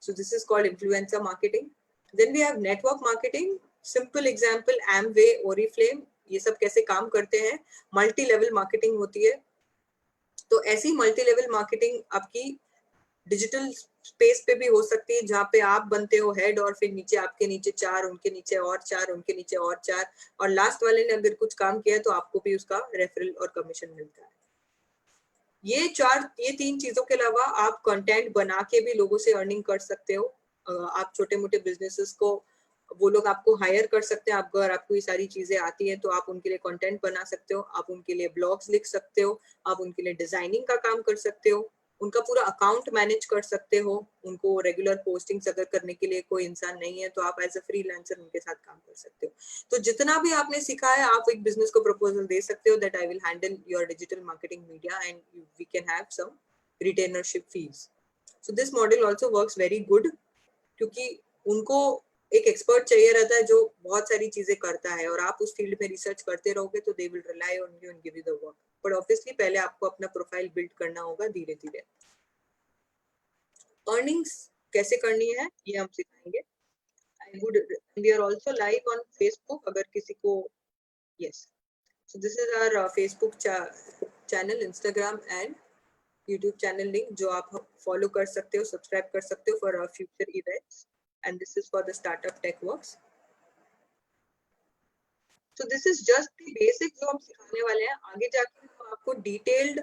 So this is called influencer marketing. Then we have network marketing. Simple example, Amway, Oriflame, ये सब कैसे काम करते हैं। मल्टी लेवल मार्केटिंग होती है। तो ऐसी मल्टी लेवल मार्केटिंग आपकी डिजिटल स्पेस पे भी हो सकती है, जहाँ पे आप बनते हो हेड और फिर नीचे आपके नीचे 4, उनके नीचे और 4, उनके नीचे और 4, और लास्ट वाले ने अगर कुछ काम किया है तो आपको भी उसका रेफरल और कमीशन मिलता है। ये 3 चीजों के अलावा आप कंटेंट बना के भी लोगों से अर्निंग कर सकते हो। आप छोटे मोटे बिजनेसेस को, वो लोग आपको हायर कर सकते हैं। अगर आपको ये सारी चीजें आती हैं तो आप उनके लिए कंटेंट बना सकते हो, आप उनके लिए ब्लॉग्स लिख सकते हो, आप उनके लिए डिजाइनिंग का काम कर सकते हो, उनका पूरा अकाउंट मैनेज कर सकते हो। उनको रेगुलर पोस्टिंग्स अगर करने के लिए कोई इंसान नहीं है तो आप एज अ फ्रीलांसर उनके साथ काम कर सकते हो। तो जितना भी आपने सीखा है आप एक बिजनेस को प्रपोजल दे सकते हो that I will handle your digital marketing media and we can have some retainership fees. So this model also works very good, क्योंकि उनको एक एक्सपर्ट चाहिए रहता है जो बहुत सारी चीजें करता है, और आप उस फील्ड में रिसर्च करते रहोगे तो they will rely on you and give you the work. But obviously पहले आपको अपना प्रोफाइल बिल्ड करना होगा धीरे धीरे। अर्निंग्स कैसे करनी है ये हम सिखाएंगे। I would, we are also live on Facebook अगर किसी को, yes. So this is our Facebook channel, Instagram and YouTube channel link, जो आप फॉलो कर सकते हो, सब्सक्राइब कर सकते हो for our future events, and this is for the startup tech works. So this is just the basic जो हम सिखाने वाले हैं. आगे जाके हम आपको detailed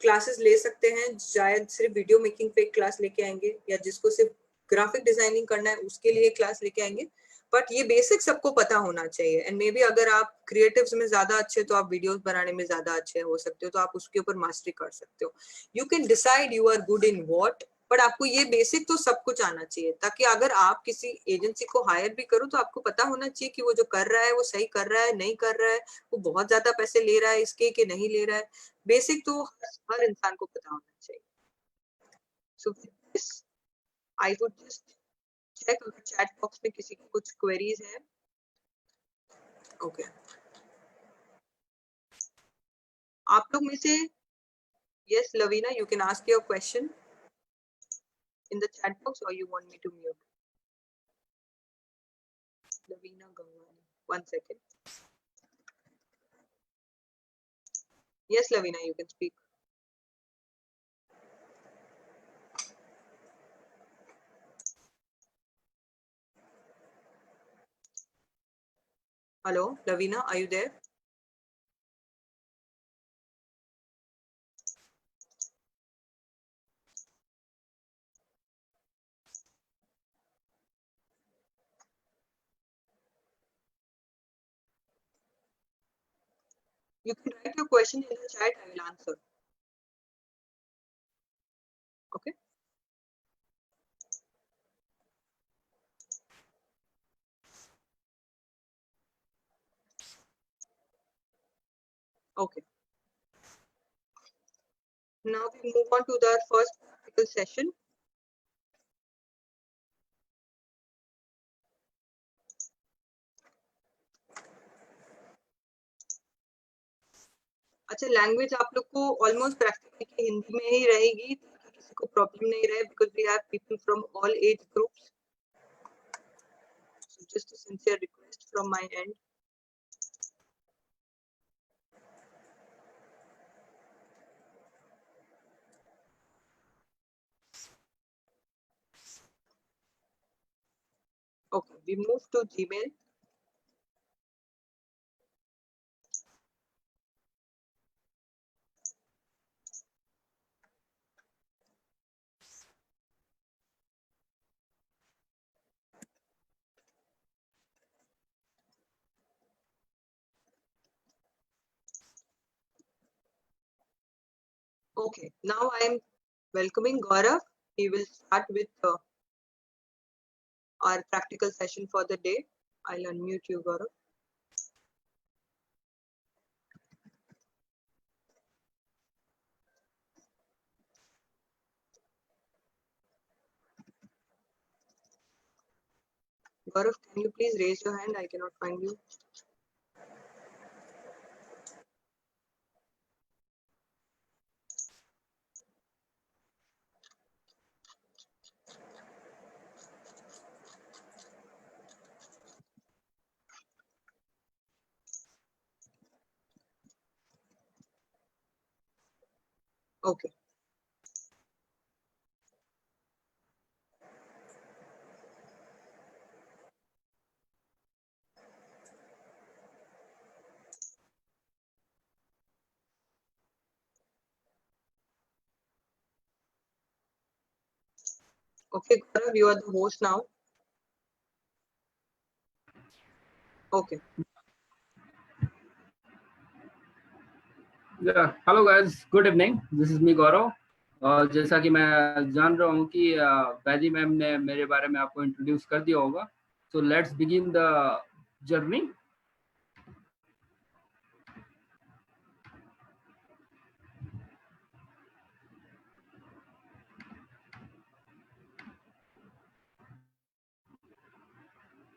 क्लासेस ले सकते हैं, शायद सिर्फ वीडियो मेकिंग पे क्लास लेके आएंगे या जिसको सिर्फ ग्राफिक डिजाइनिंग करना है उसके लिए क्लास लेके आएंगे. बट ये बेसिक सबको पता होना चाहिए. एंड मे बी अगर आप क्रिएटिव्स में ज्यादा अच्छे तो आप वीडियोस बनाने में ज्यादा अच्छे हो सकते हो, तो आप उसके ऊपर मास्टरी कर सकते हो. You can decide you are good in what, but आपको ये बेसिक तो सब कुछ आना चाहिए, ताकि अगर आप किसी एजेंसी को हायर भी करो तो आपको पता होना चाहिए कि वो जो कर रहा है वो सही कर रहा है, नहीं कर रहा है, वो बहुत ज्यादा पैसे ले रहा है इसके कि नहीं ले रहा है. बेसिक तो हर इंसान को पता होना चाहिए. So this I would just check अगर चैट बॉक्स में किसी की कुछ क्वेरीज है. ओके, आप लोग में से yes Lavina, you can ask your question in the chat box, or you want me to mute? Lavina Gangwani. 1 second. Yes, Lavina, you can speak. Hello, Lavina, are you there? You can write your question in the chat, I will answer. Okay. Okay. Now we move on to the first practical session. अच्छा, language आप लोग को almost practically Hindi में ही रहेगी, ताकि किसी को problem नहीं रहे, because we have people from all age groups. So just a sincere request from my end. Okay, we move to Gmail. Okay, now I am welcoming Gaurav. He will start with our practical session for the day. I'll unmute you, Gaurav. Gaurav, can you please raise your hand? I cannot find you. Okay. Okay, Gaurav, you are the host now. Okay. Hello guys, good evening. This is me Gaurav. और जैसा कि मैं जान रहा हूँ कि Vaidi ma'am ने मेरे बारे में आपको इंट्रोड्यूस कर दिया होगा, so let's begin the journey.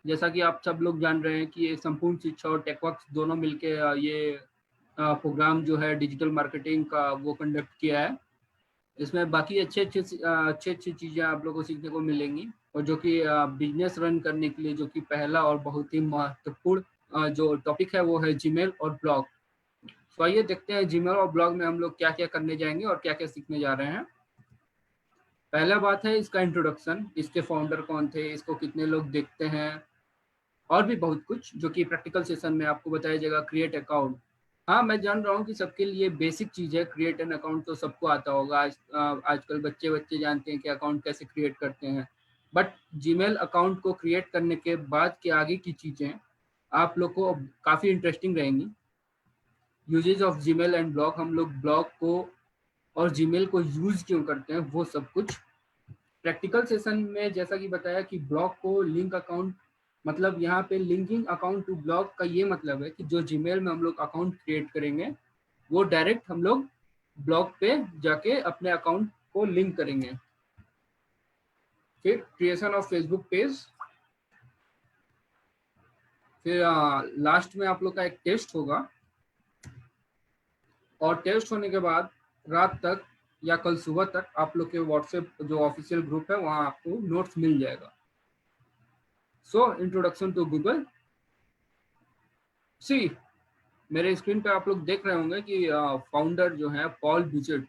जैसा कि आप सब लोग जान रहे हैं कि ये संपूर्ण शिक्षा और टेकवर्क्स दोनों मिलके ये प्रोग्राम जो है डिजिटल मार्केटिंग का वो कंडक्ट किया है. इसमें बाकी अच्छी चीज़ें आप लोगों को सीखने को मिलेंगी, और जो कि बिजनेस रन करने के लिए जो कि पहला और बहुत ही महत्वपूर्ण जो टॉपिक है वो है जीमेल और ब्लॉग. तो आइए देखते हैं जीमेल और ब्लॉग में हम लोग क्या क्या करने जाएंगे और क्या क्या सीखने जा रहे हैं. पहला बात है इसका इंट्रोडक्शन. इसके फाउंडर कौन थे, इसको कितने लोग देखते हैं, और भी बहुत कुछ जो कि प्रैक्टिकल सेशन में आपको बताया जाएगा। क्रिएट अकाउंट, हाँ मैं जान रहा हूँ कि सबके लिए बेसिक चीज है क्रिएट एन अकाउंट, तो सबको आता होगा। आजकल बच्चे जानते हैं कि अकाउंट कैसे क्रिएट करते हैं, बट जीमेल अकाउंट को क्रिएट करने के बाद के आगे की चीजें आप लोग को काफी इंटरेस्टिंग रहेंगी। Uses of Gmail and blog, हम लोग ब्लॉग को और जीमेल को यूज क्यों करते हैं वो सब कुछ प्रैक्टिकल सेशन में। जैसा कि बताया कि ब्लॉग को लिंक अकाउंट, मतलब यहाँ पे लिंकिंग अकाउंट टू ब्लॉग का ये मतलब है कि जो जीमेल में हम लोग अकाउंट क्रिएट करेंगे वो डायरेक्ट हम लोग ब्लॉग पे जाके अपने अकाउंट को लिंक करेंगे। फिर क्रिएशन ऑफ फेसबुक पेज, फिर लास्ट में आप लोग का एक टेस्ट होगा, और टेस्ट होने के बाद रात तक या कल सुबह तक आप लोग के व्हाट्सएप जो ऑफिशियल ग्रुप है वहाँ आपको नोट्स मिल जाएगा। So introduction to Google. See मेरे स्क्रीन पे आप लोग देख रहे होंगे कि फाउंडर जो है पॉल बिजेट।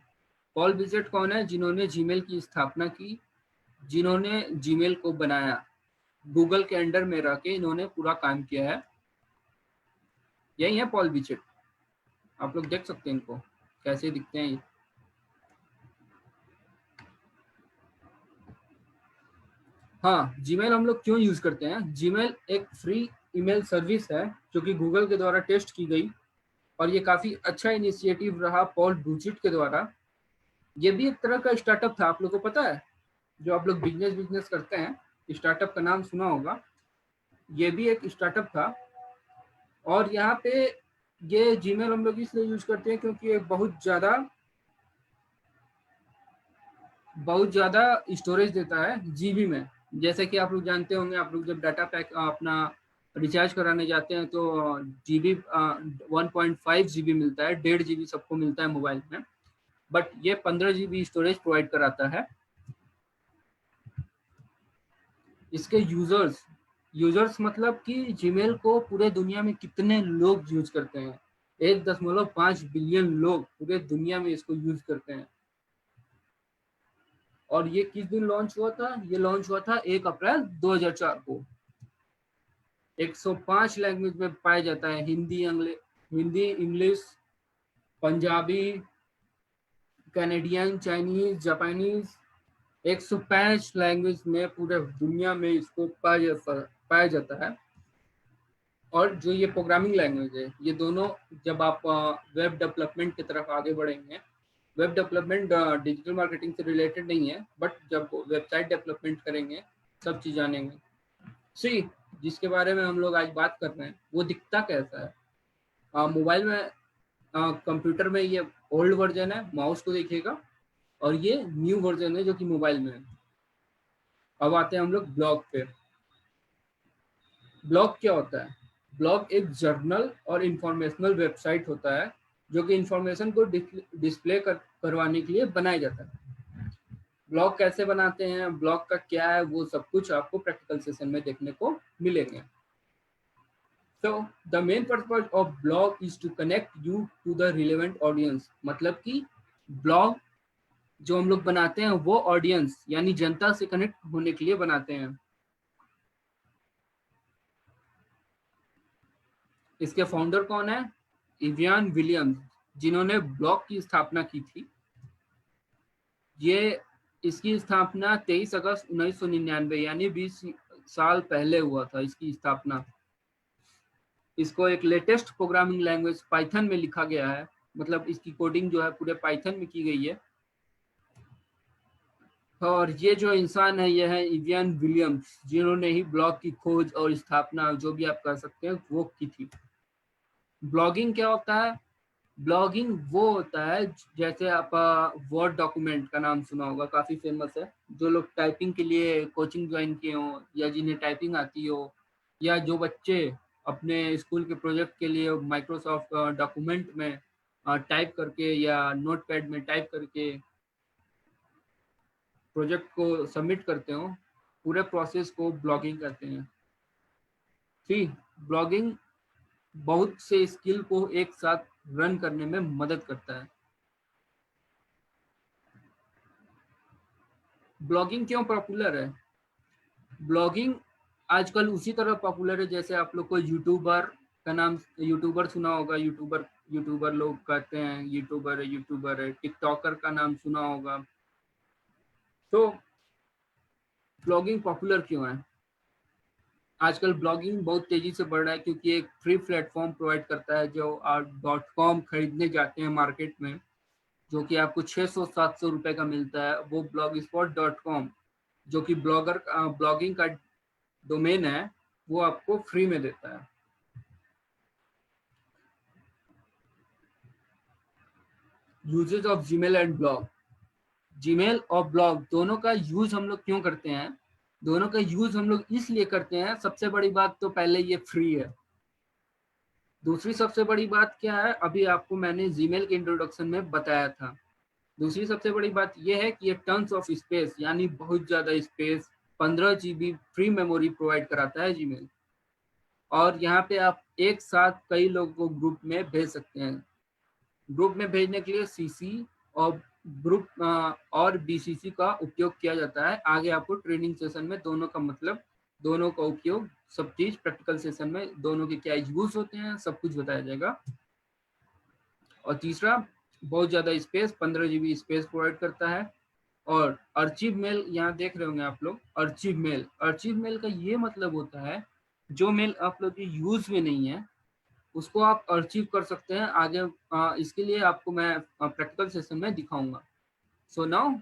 पॉल बिजेट कौन है? जिन्होंने जीमेल की स्थापना की, जिन्होंने जीमेल को बनाया, गूगल के अंडर में रह के इन्होंने पूरा काम किया है। यही है पॉल बिजेट, आप लोग देख सकते हैं इनको कैसे दिखते हैं ये। हाँ, जीमेल हम लोग क्यों यूज करते हैं? जीमेल एक फ्री ईमेल सर्विस है जो कि गूगल के द्वारा टेस्ट की गई, और ये काफी अच्छा इनिशिएटिव रहा पॉल बिजेट के द्वारा। ये भी एक तरह का स्टार्टअप था, आप लोग को पता है? जो आप लोग बिजनेस करते हैं, स्टार्टअप का नाम सुना होगा, ये भी एक स्टार्टअप था। और यहाँ पे ये जीमेल हम लोग इसलिए यूज करते हैं क्योंकि ये बहुत ज्यादा स्टोरेज देता है जीबी में। जैसे कि आप लोग जानते होंगे, आप लोग जब डाटा पैक अपना रिचार्ज कराने जाते हैं तो जीबी 1.5 जीबी मिलता है, 1.5 जीबी सबको मिलता है मोबाइल में, बट ये 15 जीबी स्टोरेज प्रोवाइड कराता है। इसके यूजर्स मतलब कि जीमेल को पूरे दुनिया में कितने लोग यूज करते हैं? 1.5 बिलियन लोग पूरे दुनिया में इसको यूज करते हैं। और ये किस दिन लॉन्च हुआ था? ये लॉन्च हुआ था 1 अप्रैल 2004 को। 105 लैंग्वेज में पाया जाता है, Hindi, English, Punjabi, Canadian, Chinese, Japanese, 105 language में पूरे दुनिया में इसको पाया जाता है। और जो ये प्रोग्रामिंग लैंग्वेज है, ये दोनों जब आप वेब डेवलपमेंट की तरफ आगे बढ़ेंगे, वेब डेवलपमेंट डिजिटल मार्केटिंग से रिलेटेड नहीं है, बट जब वेबसाइट डेवलपमेंट करेंगे सब चीज जानेंगे। सी जिसके बारे में हम लोग आज बात कर रहे हैं वो दिखता कैसा है? मोबाइल में, कंप्यूटर में ये ओल्ड वर्जन है, माउस को देखिएगा, और ये न्यू वर्जन है जो कि मोबाइल में है। अब आते हैं हम लोग ब्लॉग पे। ब्लॉग क्या होता है? ब्लॉग एक जर्नल और इंफॉर्मेशनल वेबसाइट होता है जो कि इंफॉर्मेशन को डिस्प्ले करवाने के लिए बनाया जाता है। ब्लॉग कैसे बनाते हैं, ब्लॉग का क्या है, वो सब कुछ आपको प्रैक्टिकल सेशन में देखने को मिलेंगे। So the main purpose of blog is to connect you to the relevant audience, मतलब कि ब्लॉग जो हम लोग बनाते हैं वो ऑडियंस यानी जनता से कनेक्ट होने के लिए बनाते हैं। इसके फाउंडर कौन है? इवियन विलियम्स, जिन्होंने ब्लॉग की स्थापना की थी। ये इसकी स्थापना 23 अगस्त 1999 यानी 20 साल पहले हुआ था इसकी स्थापना। इसको एक लेटेस्ट प्रोग्रामिंग लैंग्वेज पाइथन में लिखा गया है, मतलब इसकी कोडिंग जो है पूरे पाइथन में की गई है। और ये जो इंसान है ये है इवियन विलियम्स, जिन्होंने ही ब्लॉग की खोज और स्थापना, जो भी आप कह सकते हैं, वो की थी। ब्लॉगिंग क्या होता है? ब्लॉगिंग वो होता है जैसे आप वर्ड डॉक्यूमेंट का नाम सुना होगा, काफी फेमस है। जो लोग टाइपिंग के लिए कोचिंग ज्वाइन किए हो या जिन्हें टाइपिंग आती हो, या जो बच्चे अपने स्कूल के प्रोजेक्ट के लिए माइक्रोसॉफ्ट डॉक्यूमेंट में टाइप करके या नोटपैड में टाइप करके प्रोजेक्ट को सबमिट करते हो, पूरे प्रोसेस को ब्लॉगिंग कहते हैं। ठीक, ब्लॉगिंग बहुत से स्किल को एक साथ रन करने में मदद करता है। ब्लॉगिंग क्यों पॉपुलर है? ब्लॉगिंग आजकल उसी तरह पॉपुलर है जैसे आप लोग को यूट्यूबर का नाम, यूट्यूबर सुना होगा, यूट्यूबर लोग कहते हैं यूट्यूबर है, टिकटॉकर का नाम सुना होगा। तो ब्लॉगिंग पॉपुलर क्यों है? आजकल ब्लॉगिंग बहुत तेजी से बढ़ रहा है क्योंकि एक फ्री प्लेटफॉर्म प्रोवाइड करता है। जो आप .com खरीदने जाते हैं मार्केट में, जो कि आपको 600-700 रुपए का मिलता है, वो blogspot.com जो कि ब्लॉगिंग का डोमेन है, वो आपको फ्री में देता है। Uses of Gmail and blog. Gmail और ब्लॉग दोनों का यूज हम लोग क्यों करते हैं? दोनों का यूज हम लोग इसलिए करते हैं, सबसे बड़ी बात तो पहले ये फ्री है। दूसरी सबसे बड़ी बात क्या है, अभी आपको मैंने जीमेल के इंट्रोडक्शन में बताया था। दूसरी सबसे बड़ी बात यह है कि ये टन्स ऑफ स्पेस, यानी बहुत ज्यादा space, 15 GB free memory provide कराता है जीमेल। और यहाँ पे आप एक साथ कई लोगों को ग्रुप में भेज सकते हैं। ग्रुप में भेजने के लिए सीसी और ग्रुप और बीसीसी का उपयोग किया जाता है। आगे आपको ट्रेनिंग सेशन में दोनों का मतलब, दोनों का उपयोग, सब चीज प्रैक्टिकल सेशन में दोनों के क्या यूज होते हैं सब कुछ बताया जाएगा। और तीसरा, बहुत ज्यादा स्पेस, 15 GB स्पेस प्रोवाइड करता है। और अर्चिव मेल यहाँ देख रहे होंगे आप लोग, अर्चिव मेल का ये मतलब होता है जो मेल आप लोग के यूज में नहीं है उसको आप अर्चिव कर सकते हैं आगे। इसके लिए आपको मैं प्रैक्टिकल सेशन में दिखाऊंगा। So now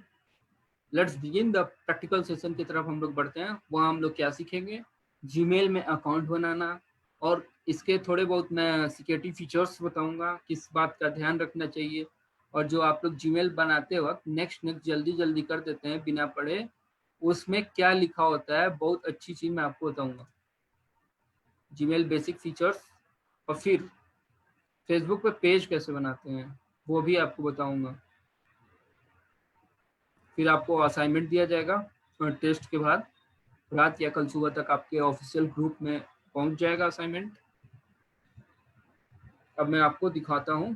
let's begin the practical session की तरफ हम लोग बढ़ते हैं। वहाँ हम लोग क्या सीखेंगे? जीमेल में अकाउंट बनाना, और इसके थोड़े बहुत मैं सिक्योरिटी फीचर्स बताऊंगा, किस बात का ध्यान रखना चाहिए। और जो आप लोग जीमेल बनाते वक्त नेक्स्ट जल्दी जल्दी कर देते हैं बिना पढ़े, उसमें क्या लिखा होता है, बहुत अच्छी चीज मैं आपको बताऊंगा, जीमेल बेसिक फीचर्स। और फिर फेसबुक पे पेज कैसे बनाते हैं वो भी आपको बताऊंगा। फिर आपको असाइनमेंट दिया जाएगा टेस्ट के बाद, रात या कल सुबह तक आपके ऑफिशियल ग्रुप में पहुंच जाएगा असाइनमेंट। अब मैं आपको दिखाता हूं।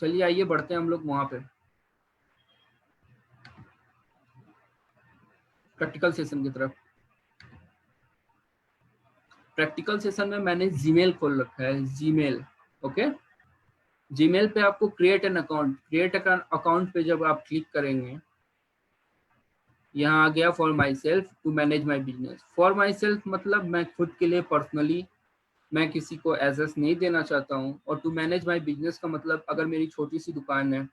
चलिए आइए बढ़ते हैं हम लोग वहां पे प्रैक्टिकल सेशन की तरफ। प्रैक्टिकल सेशन में मैंने जीमेल खोल रखा है, जीमेल। ओके, जीमेल पे आपको create an account, create account पे जब आप क्लिक करेंगे, यहाँ आ गया for myself to manage my business. For myself मतलब मैं खुद के लिए पर्सनली, मैं किसी को एसेस नहीं देना चाहता हूँ। और टू मैनेज माई बिजनेस का मतलब अगर मेरी छोटी सी दुकान है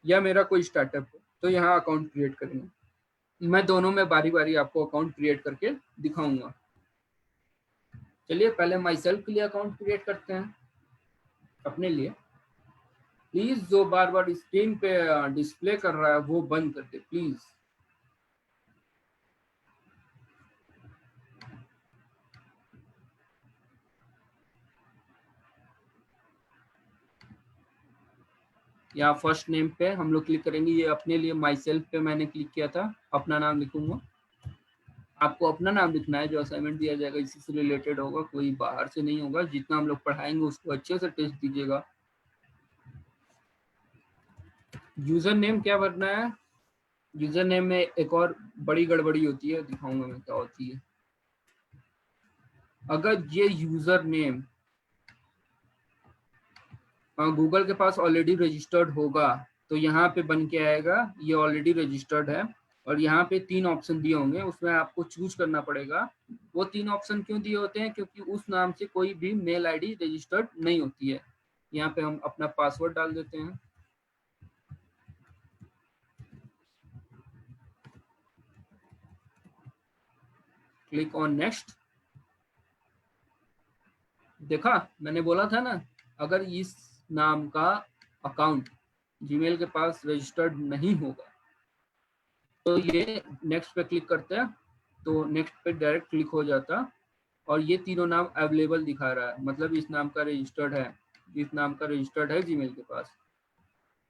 या मेरा कोई स्टार्टअप है तो यहाँ अकाउंट क्रिएट करेंगे। मैं दोनों में बारी बारी आपको अकाउंट क्रिएट करके दिखाऊंगा। चलिए पहले माई सेल्फ के लिए अकाउंट क्रिएट करते हैं अपने लिए। प्लीज जो बार बार स्क्रीन पे डिस्प्ले कर रहा है वो बंद कर दे प्लीज। यहाँ फर्स्ट नेम पे हम लोग क्लिक करेंगे, ये अपने लिए माई सेल्फ पे मैंने क्लिक किया था, अपना नाम लिखूंगा। आपको अपना नाम लिखना है, जो असाइनमेंट दिया जाएगा इसी से रिलेटेड होगा, कोई बाहर से नहीं होगा। जितना हम लोग पढ़ाएंगे उसको अच्छे से टेस्ट दीजिएगा। यूजर नेम क्या भरना है? यूजर नेम में एक और बड़ी गड़बड़ी होती है, दिखाऊंगा मैं क्या होती है। अगर ये यूजर नेम गूगल के पास ऑलरेडी रजिस्टर्ड होगा तो यहाँ पे बन के आएगा ये ऑलरेडी रजिस्टर्ड है। और यहाँ पे 3 ऑप्शन दिए होंगे, उसमें आपको चूज करना पड़ेगा। वो 3 ऑप्शन क्यों दिए होते हैं? क्योंकि उस नाम से कोई भी मेल आईडी रजिस्टर्ड नहीं होती है। यहाँ पे हम अपना पासवर्ड डाल देते हैं। Click on next. देखा, मैंने बोला था ना, अगर इस नाम का अकाउंट जीमेल के पास रजिस्टर्ड नहीं होगा तो ये नेक्स्ट पे क्लिक करते हैं तो नेक्स्ट पे डायरेक्ट क्लिक हो जाता। और ये तीनों नाम अवेलेबल दिखा रहा है, मतलब इस नाम का रजिस्टर्ड है, इस नाम का रजिस्टर्ड है जीमेल के पास।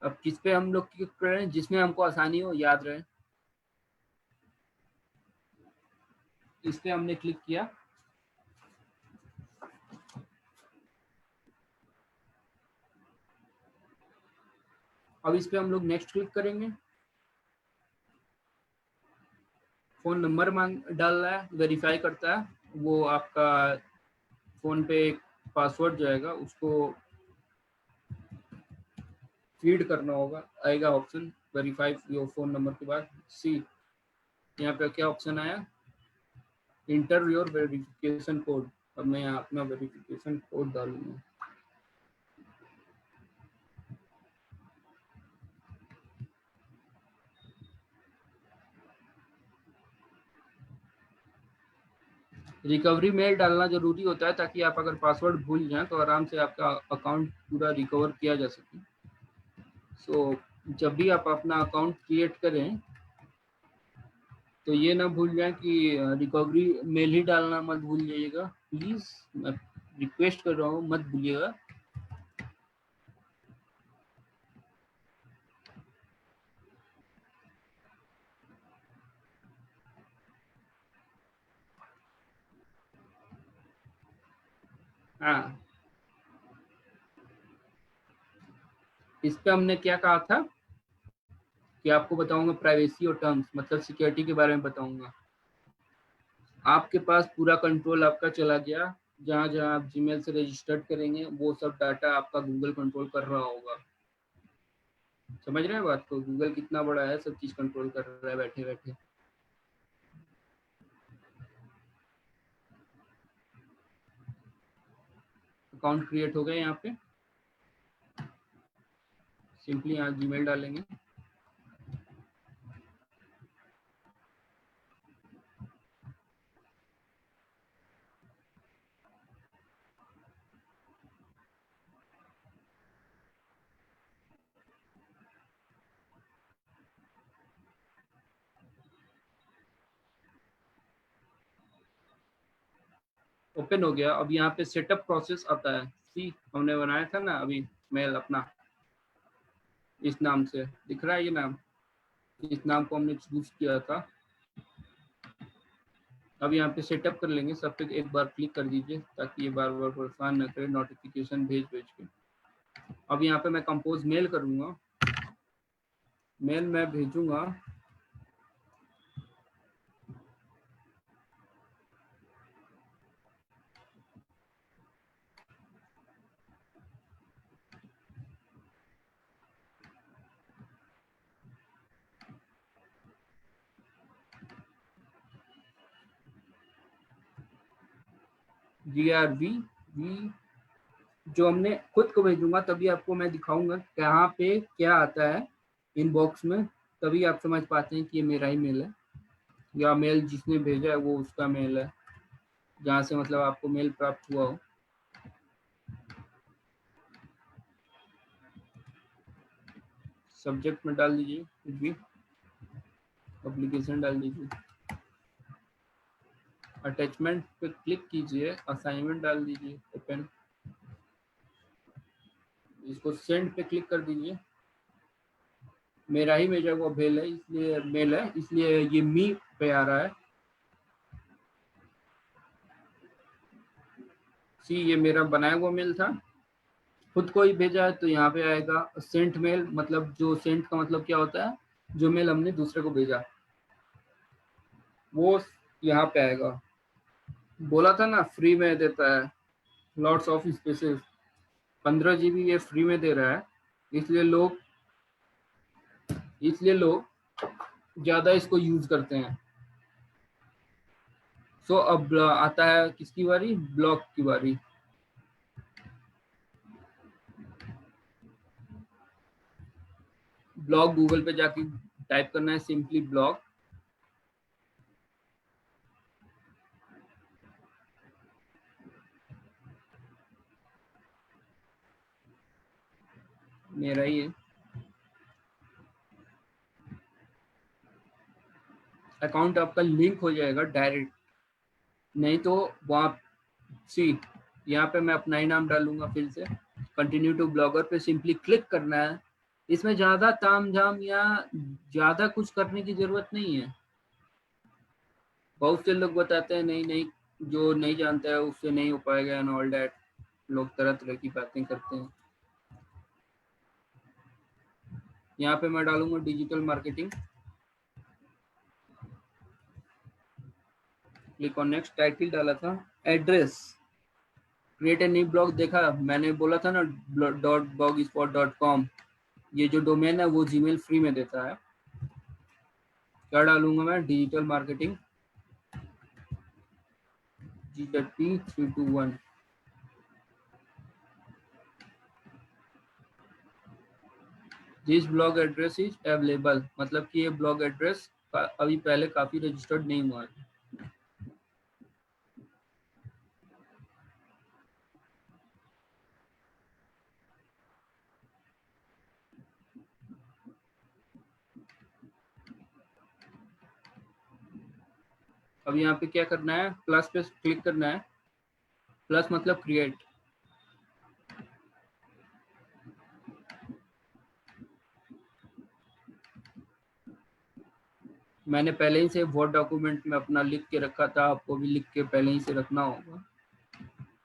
अब किस पे हम लोग क्लिक कर रहे हैं जिसमें हमको आसानी हो, याद रहे। इस पे हमने क्लिक किया। अब इस पे हम लोग नेक्स्ट क्लिक करेंगे। फोन नंबर डाल रहा है, वेरीफाई करता है, वो आपका फोन पे एक पासवर्ड जो आएगा उसको फीड करना होगा, आएगा option verify your phone number के बाद। सी यहाँ पे क्या ऑप्शन आया, इंटर योर वेरिफिकेशन कोड। अब मैं यहाँ अपना वेरिफिकेशन कोड डालूंगा। रिकवरी मेल डालना जरूरी होता है ताकि आप अगर पासवर्ड भूल जाएं तो आराम से आपका अकाउंट पूरा रिकवर किया जा सके। सो जब भी आप अपना अकाउंट क्रिएट करें तो ये ना भूल जाएं कि रिकवरी मेल ही डालना मत भूल जाइएगा प्लीज, मैं रिक्वेस्ट कर रहा हूँ, मत भूलिएगा। हाँ, इस पे हमने क्या कहा था कि आपको बताऊंगा प्राइवेसी और टर्म्स, मतलब सिक्योरिटी के बारे में बताऊंगा। आपके पास पूरा कंट्रोल आपका चला गया, जहाँ जहाँ आप जीमेल से रजिस्टर्ड करेंगे वो सब डाटा आपका गूगल कंट्रोल कर रहा होगा। समझ रहे हैं बात को, गूगल कितना बड़ा है, सब चीज कंट्रोल कर रहा है बैठे बैठे। अकाउंट क्रिएट हो गया, यहाँ पे सिंपली यहाँ जीमेल डालेंगे। ओपन हो गया। अब यहाँ पे सेटअप प्रोसेस आता है। सी हमने बनाया था ना अभी मेल अपना, इस नाम से दिख रहा है ये नाम, इस नाम को हमने चूज किया था। अब यहाँ पे सेटअप कर लेंगे, सब पे एक बार क्लिक कर दीजिए ताकि ये बार बार परेशान न करे नोटिफिकेशन भेज के। अब यहाँ पे मैं कंपोज मेल करूंगा, मेल मैं भेजूंगा GRV जो हमने खुद को भेजूंगा, तभी आपको मैं दिखाऊंगा कहाँ पे क्या आता है इनबॉक्स में, तभी आप समझ पाते हैं कि ये मेरा ही मेल है या मेल जिसने भेजा है वो उसका मेल है, जहाँ से मतलब आपको मेल प्राप्त हुआ हो। सब्जेक्ट में डाल दीजिए कुछ भी, एप्लीकेशन डाल दीजिए, अटैचमेंट पे क्लिक कीजिए, असाइनमेंट डाल दीजिए, ओपन, इसको सेंड पे क्लिक कर दीजिए। मेरा ही भेजा हुआ मेल है इसलिए ये मी पे आ रहा है। सी ये मेरा बनाया हुआ मेल था, खुद को ही भेजा है तो यहाँ पे आएगा सेंट मेल, मतलब जो सेंट का मतलब क्या होता है, जो मेल हमने दूसरे को भेजा वो यहाँ पे आएगा। बोला था ना फ्री में देता है, लॉट्स ऑफ स्पेसेस, 15 GB ये फ्री में दे रहा है, इसलिए लोग ज्यादा इसको यूज करते हैं। सो अब आता है किसकी बारी, ब्लॉग की बारी। ब्लॉग गूगल पे जाके टाइप करना है सिंपली ब्लॉग, मेरा ही है। अकाउंट आपका लिंक हो जाएगा डायरेक्ट, नहीं तो वहाँ सी यहाँ पे मैं अपना ही नाम डालूंगा फिर से, कंटिन्यू टू ब्लॉगर पे सिंपली क्लिक करना है। इसमें ज्यादा तामझाम या ज्यादा कुछ करने की जरूरत नहीं है। बहुत से लोग बताते हैं नहीं नहीं, जो नहीं जानता है उससे नहीं हो पाएगा एंड ऑल दैट, लोग तरह तरह की बातें करते हैं। यहाँ पे मैं डालूंगा digital marketing, click on next, title डाला था, address, create a new blog, देखा मैंने बोला था ना .blogspot.com, ये जो डोमेन है वो जीमेल फ्री में देता है। क्या डालूंगा मैं, digital marketing GZP321। This blog address is available, मतलब कि ये ब्लॉग एड्रेस अभी पहले काफी रजिस्टर्ड नहीं हुआ है। अब यहाँ पे क्या करना है, प्लस पे क्लिक करना है, प्लस मतलब क्रिएट। मैंने पहले ही से वर्ड डॉक्यूमेंट में अपना लिख के रखा था, आपको भी लिख के पहले ही से रखना होगा।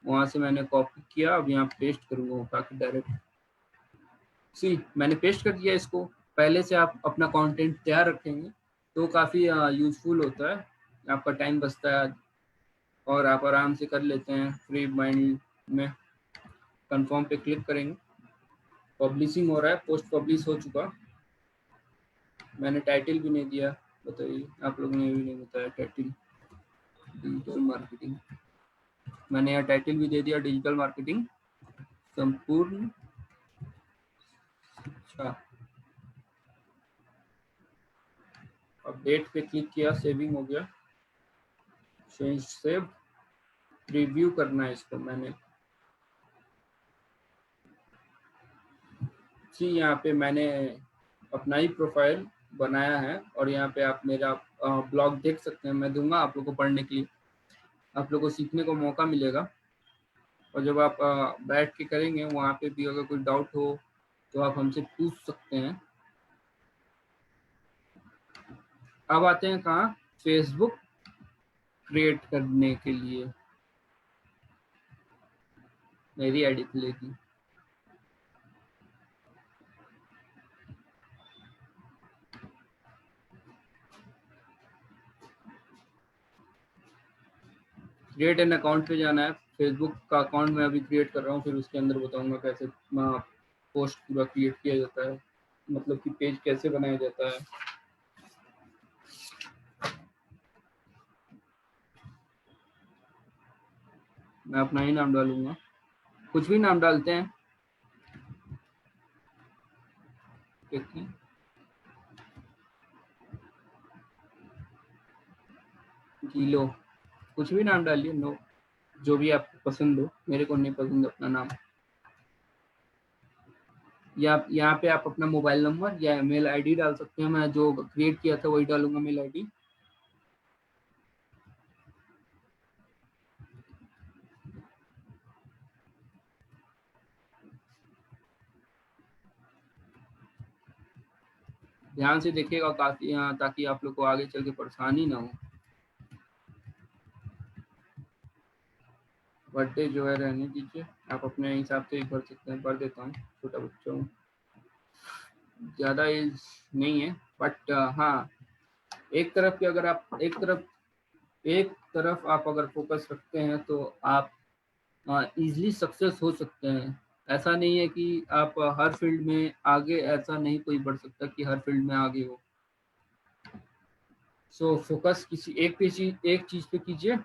वहां से मैंने कॉपी किया, अब यहाँ पेस्ट करूंगा ताकि डायरेक्ट सी मैंने पेस्ट कर दिया इसको। पहले से आप अपना कंटेंट तैयार रखेंगे तो काफ़ी यूजफुल होता है, आपका टाइम बचता है और आप आराम से कर लेते हैं फ्री माइंड में। कंफर्म पे क्लिक करेंगे, पब्लिशिंग हो रहा है, पोस्ट पब्लिश हो चुका। मैंने टाइटल भी नहीं दिया, बताइए आप लोगों ने भी नहीं बताया टाइटल, डिजिटल मार्केटिंग। मैंने यहाँ टाइटल भी दे दिया, डिजिटल मार्केटिंग संपूर्ण शिक्षा। अपडेट पे क्लिक किया, सेविंग हो गया, सेव, रिव्यू करना है इसको। मैंने जी यहाँ पे मैंने अपना ही प्रोफाइल बनाया है और यहाँ पे आप मेरा ब्लॉग देख सकते हैं। मैं दूंगा आप लोगों को पढ़ने के लिए, आप लोगों को सीखने को मौका मिलेगा। और जब आप बैठ के करेंगे वहाँ पे भी अगर कोई डाउट हो तो आप हमसे पूछ सकते हैं। अब आते हैं कहाँ, फेसबुक क्रिएट करने के लिए मेरी आईडी खुलेगी। क्रिएट एन अकाउंट पे जाना है, फेसबुक का अकाउंट मैं अभी क्रिएट कर रहा हूँ, फिर उसके अंदर बताऊंगा कैसे पोस्ट पूरा क्रिएट किया जाता है, मतलब कि पेज कैसे बनाया जाता है। मैं अपना ही नाम डालूंगा, कुछ भी नाम डालते हैं, किलो, कुछ भी नाम डालिए, नो, जो भी आपको पसंद हो, मेरे को नहीं पसंद अपना नाम। या यहाँ पे आप अपना मोबाइल नंबर या मेल आईडी डाल सकते हैं, मैं जो क्रिएट किया था वही डालूंगा, मेल आईडी। ध्यान से देखिएगा काफी, ताकि आप लोग को आगे चल के परेशानी ना हो। बर्थडे जो है रहने दीजिए, आप अपने हिसाब से ही भर सकते हैं, भर देता हूँ, छोटा बच्चा हूँ, ज़्यादा एज नहीं है। बट हाँ, एक तरफ की अगर आप एक तरफ आप अगर फोकस रखते हैं तो आप इजीली सक्सेस हो सकते हैं। ऐसा नहीं है कि आप हर फील्ड में आगे, ऐसा नहीं कोई बढ़ सकता कि हर फील्ड में आगे हो। सो फोकस किसी एक चीज़ पे कीजिए।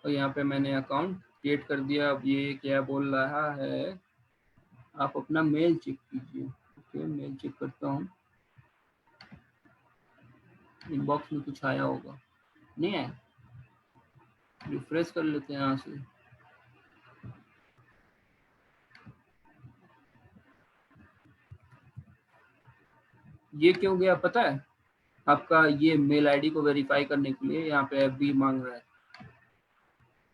और यहाँ पे मैंने अकाउंट क्रिएट कर दिया। अब ये क्या बोल रहा है, आप अपना मेल चेक कीजिए। ओके, मेल चेक करता हूँ, इनबॉक्स में कुछ आया होगा, नहीं आया, रिफ्रेश कर लेते हैं यहाँ से। ये क्यों गया पता है, आपका ये मेल आईडी को वेरीफाई करने के लिए यहाँ पे एफबी मांग रहा है,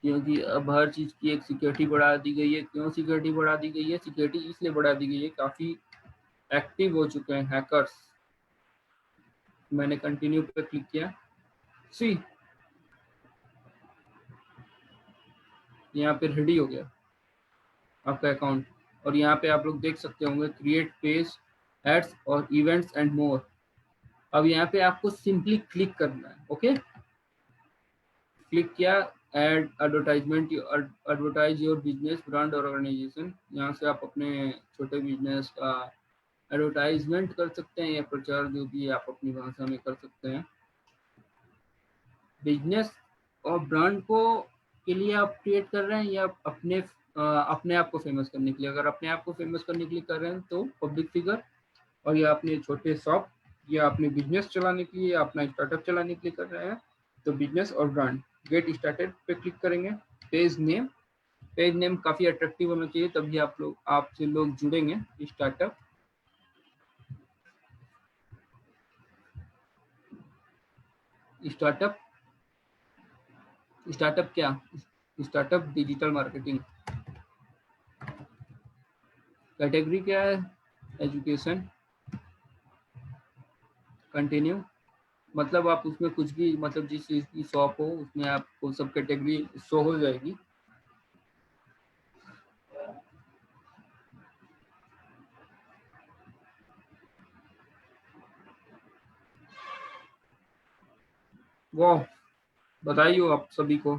क्योंकि अब हर चीज़ की एक सिक्योरिटी बढ़ा दी गई है। क्यों सिक्योरिटी बढ़ा दी गई है, सिक्योरिटी इसलिए बढ़ा दी गई है, काफ़ी एक्टिव हो चुके हैं हैकर्स। मैंने कंटिन्यू पे क्लिक किया, सी यहाँ पे रेडी हो गया आपका अकाउंट। और यहाँ पे आप लोग देख सकते होंगे क्रिएट पेज, एड्स और इवेंट्स एंड मोर। अब यहाँ पे आपको सिंपली क्लिक करना है। ओके, क्लिक किया ad advertisement, advertise your business brand और ऑर्गेनाइजेशन। यहाँ से आप अपने छोटे बिजनेस का एडवर्टाइजमेंट कर सकते हैं या प्रचार जो भी आप अपनी भाषा में कर सकते हैं। बिजनेस और ब्रांड को के लिए आप क्रिएट कर रहे हैं या अपने आप को फेमस करने के लिए? अगर अपने आप को फेमस करने के लिए कर रहे हैं तो पब्लिक फिगर, और या अपने छोटे शॉप या अपने बिजनेस चलाने के लिए, अपना स्टार्टअप चलाने के लिए कर रहे हैं तो बिजनेस और ब्रांड। गेट स्टार्टेड पे क्लिक करेंगे। पेज नेम काफी अट्रैक्टिव होना चाहिए, तभी आपसे लोग जुड़ेंगे। स्टार्टअप स्टार्टअप क्या? Startup digital marketing. कैटेगरी क्या है? एजुकेशन। कंटिन्यू, मतलब आप उसमें कुछ भी, मतलब जिस चीज की शॉप हो उसमें आपको सब कैटेगरी शो हो जाएगी। वाह, बधाई हो आप सभी को।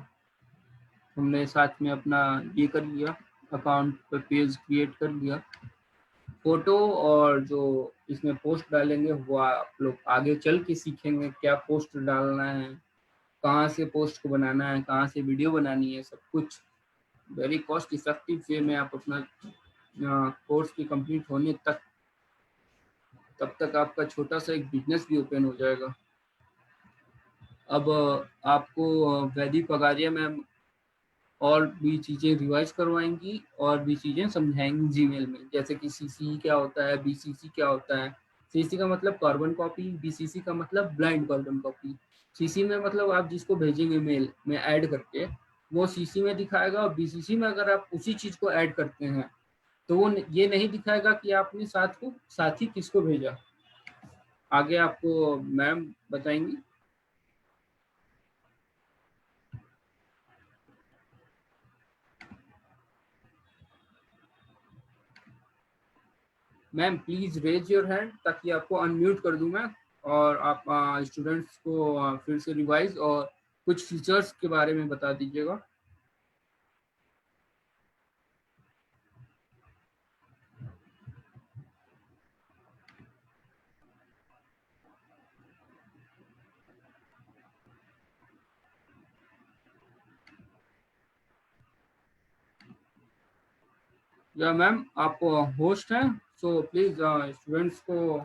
हमने साथ में अपना ये कर लिया, अकाउंट पे पेज क्रिएट कर लिया। फोटो और जो इसमें पोस्ट डालेंगे वो आप लोग आगे चल के सीखेंगे, क्या पोस्ट डालना है, कहाँ से पोस्ट को बनाना है, कहाँ से वीडियो बनानी है, सब कुछ वेरी कॉस्ट इफेक्टिव वे में आप अपना कोर्स की कंप्लीट होने तक, तब तक आपका छोटा सा एक बिजनेस भी ओपन हो जाएगा। अब आपको वैदिक पगारिया मैम और भी चीज़ें रिवाइज करवाएंगी और भी चीज़ें समझाएंगी जीमेल में, जैसे कि सीसी क्या होता है, बीसीसी क्या होता है। सीसी का मतलब कार्बन कॉपी, बीसीसी का मतलब ब्लाइंड कार्बन कॉपी। सीसी में मतलब आप जिसको भेजेंगे मेल में ऐड करके वो सीसी में दिखाएगा, और बीसीसी में अगर आप उसी चीज़ को ऐड करते हैं तो वो ये नहीं दिखाएगा कि आपने साथी किसको भेजा। आगे आपको मैम बताएंगी। Ma'am please raise your hand ताकि आपको अनम्यूट कर दूं मैं, और आप स्टूडेंट्स को फिर से रिवाइज और कुछ फीचर्स के बारे में बता दीजिएगा। या मैम आप होस्ट हैं, सो प्लीज स्टूडेंट्स को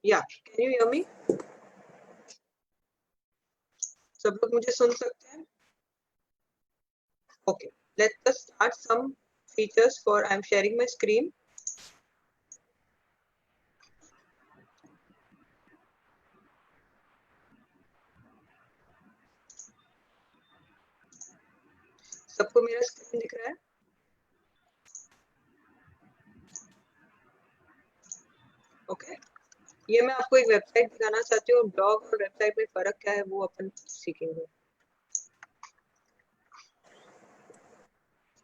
Yeah, can you hear me? सब लोग मुझे सुन सकते हैं? Okay, let us start some features for I'm sharing my screen. सबको मेरा स्क्रीन दिख रहा है? ओके, ये मैं आपको एक वेबसाइट दिखाना चाहती हूँ. ब्लॉग और वेबसाइट में फर्क क्या है वो अपन सीखेंगे.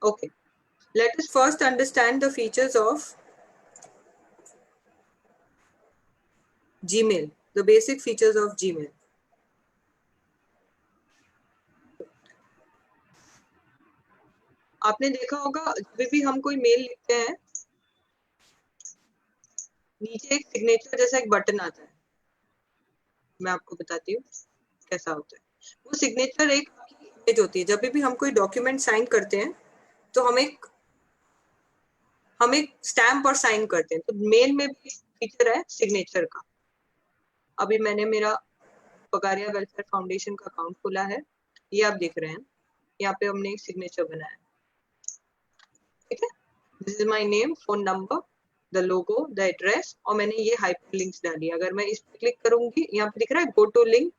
Okay, let us first understand the features of Gmail, the basic features of Gmail. आपने देखा होगा जब भी हम कोई मेल लिखते हैं नीचे एक सिग्नेचर जैसा एक बटन आता है. मैं आपको बताती हूँ कैसा होता है. वो सिग्नेचर एक इमेज होती है. जब भी हम कोई डॉक्यूमेंट साइन करते हैं तो हम एक स्टैम्प और साइन करते हैं. तो मेल में भी फीचर है सिग्नेचर का. अभी मैंने मेरा पगारिया वेलफेयर फाउंडेशन का अकाउंट खोला है. ये आप देख रहे हैं, यहाँ पे हमने एक सिग्नेचर बनाया. ठीक है, this is my name, phone number, the logo, the address, और मैंने ये हाइपरलिंक्स डाली. अगर मैं इस पे क्लिक करूंगी, यहाँ पे दिख रहा है गो टू लिंक,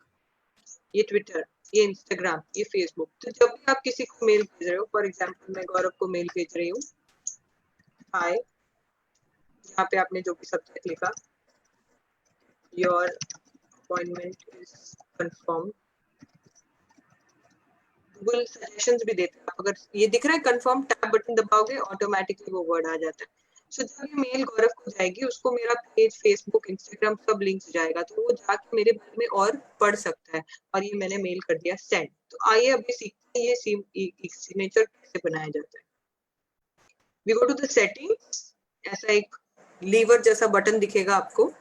ये ट्विटर, ये इंस्टाग्राम, ये फेसबुक. तो जब भी आप किसी को मेल भेज रहे हो, फॉर एग्जांपल मैं गौरव को मेल भेज रही हूँ, हाय, यहाँ पे आपने जो भी सब्जेक्ट लिखा, your appointment is confirm. Google suggestions भी देता है. अगर ये दिख रहा है कंफर्म, टैब बटन दबाओगे ऑटोमेटिकली वो वर्ड आ जाता है. सो जब ये मेल गौरव को जाएगी, उसको मेरा पेज, फेसबुक, इंस्टाग्राम सब लिंक्स जाएगा. तो वो जाके मेरे बारे में और पढ़ सकता है. और ये मैंने मेल कर दिया सेंड. तो आइए अभी सीखते हैं ये सिग्नेचर कैसे बनाया जाता है. We go to the settings. ऐसा एक लीवर जैसा बटन दिखेगा आपको.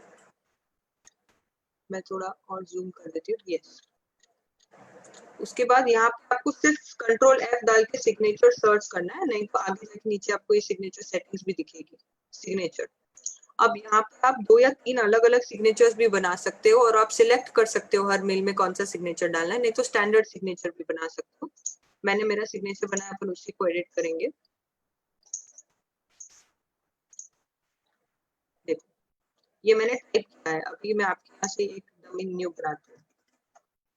मैं थोड़ा और जूम कर देती हूँ. यस, उसके बाद यहाँ पे आपको सिर्फ कंट्रोल F डाल के सिग्नेचर सर्च करना है. नहीं तो आगे जाके नीचे आपको ये सिग्नेचर सेटिंग्स भी दिखेगी. सिग्नेचर. अब यहाँ पे आप 2 या 3 अलग अलग सिग्नेचर्स भी बना सकते हो और आप सिलेक्ट कर सकते हो हर मेल में कौन सा सिग्नेचर डालना है. नहीं तो स्टैंडर्ड सिग्नेचर भी बना सकते हो. मैंने मेरा सिग्नेचर बनाया, अपन उसी को एडिट करेंगे. देखो, ये मैंने टाइप किया है. अभी मैं आपके यहाँ से एक डमी न्यू बनाती हूँ.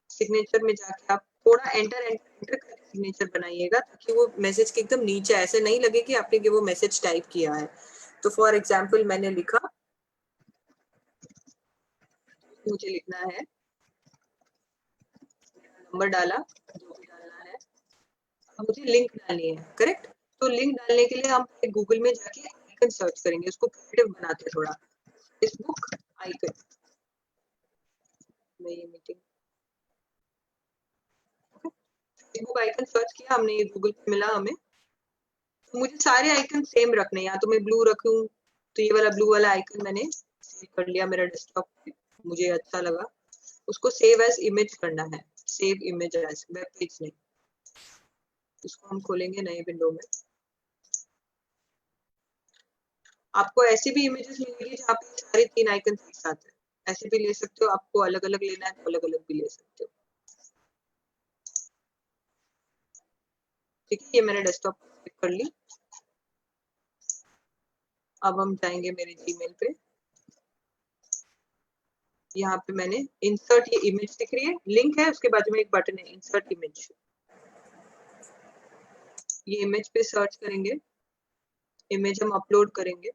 सिग्नेचर में जाके आप थोड़ा एंटर करके सिग्नेचर बनाइएगा ताकि वो मैसेज के एकदम नीचे ऐसे नहीं लगे कि आपने वो मैसेज टाइप किया है. तो फॉर एग्जांपल मैंने लिखा, मुझे लिखना है, नंबर डाला, जो भी डालना है. अब मुझे लिंक डालनी है. करेक्ट. तो लिंक डालने के लिए हम गूगल में जाके आइकन सर्च करेंगे. उसको क्रिएटिव बनाते हैं थोड़ा. Facebook icon. मैं ये मीटिंग, फेसबुक आइकन सर्च किया हमने, ये गूगल पे मिला हमें. तो मुझे सारे आइकन सेम रखने हैं. या तो मैं ब्लू रखूं, तो ये वाला ब्लू वाला आइकन मैंने सेव कर लिया मेरा डेस्कटॉप पे. मुझे अच्छा लगा. उसको सेव एज इमेज करना है. Save image as, web page नहीं. इसको हम खोलेंगे नए विंडो में. आपको ऐसी भी इमेजेस मिलेगी जहाँ पे सारे 3 आइकन एक साथ है. ऐसे भी ले सकते हो. आपको अलग अलग लेना है तो अलग अलग भी ले सकते हो. ठीक है, ये मैंने डेस्कटॉप पे कर ली. अब हम जाएंगे मेरे जीमेल पे. यहाँ पे मैंने इंसर्ट, ये इमेज दिख रही है, लिंक है, उसके बाजू में एक बटन है इंसर्ट इमेज. ये इमेज पे सर्च करेंगे. इमेज हम अपलोड करेंगे.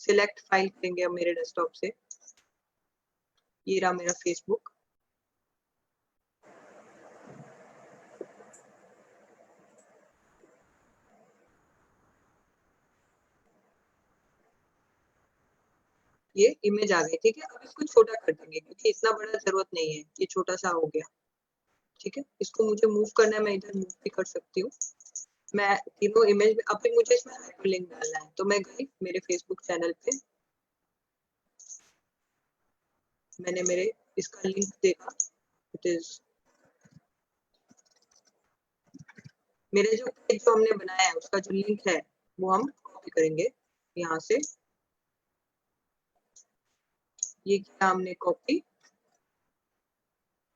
सिलेक्ट फाइल करेंगे अब मेरे डेस्कटॉप से. ये रहा मेरा फेसबुक. ये इमेज आ गई. ठीक है, अब इसको छोटा कर देंगे क्योंकि इतना बड़ा जरूरत नहीं है. ये छोटा सा हो गया. ठीक है, इसको मुझे मूव करना है. मैं इधर मूव भी कर सकती हूँ. मैं तीनों इमेज में, अब मुझे इसमें हाइपरलिंक डालना है. तो मैं गई मेरे फेसबुक चैनल पे. मैंने मेरे इसका लिंक देखा. इट इज मेरे जो पेज जो हमने बनाया है उसका जो लिंक है वो हम कॉपी करेंगे यहाँ से. ये किया हमने कॉपी,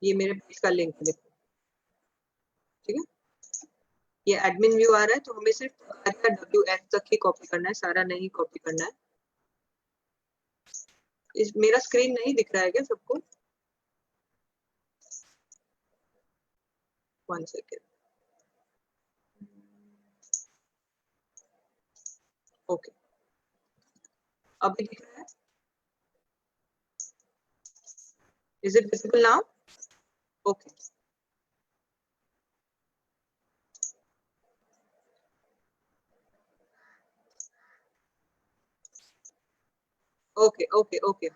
ये मेरे पेज का लिंक है, देखो, ठीक है। ये एडमिन व्यू आ रहा है, तो हमें सिर्फ WF तक ही कॉपी करना है, सारा नहीं कॉपी करना है। मेरा स्क्रीन नहीं दिख रहा है क्या सबको? 1 सेकेंड। ओके, अभी दिख रहा है? Is it visible now? Okay, okay, okay, okay.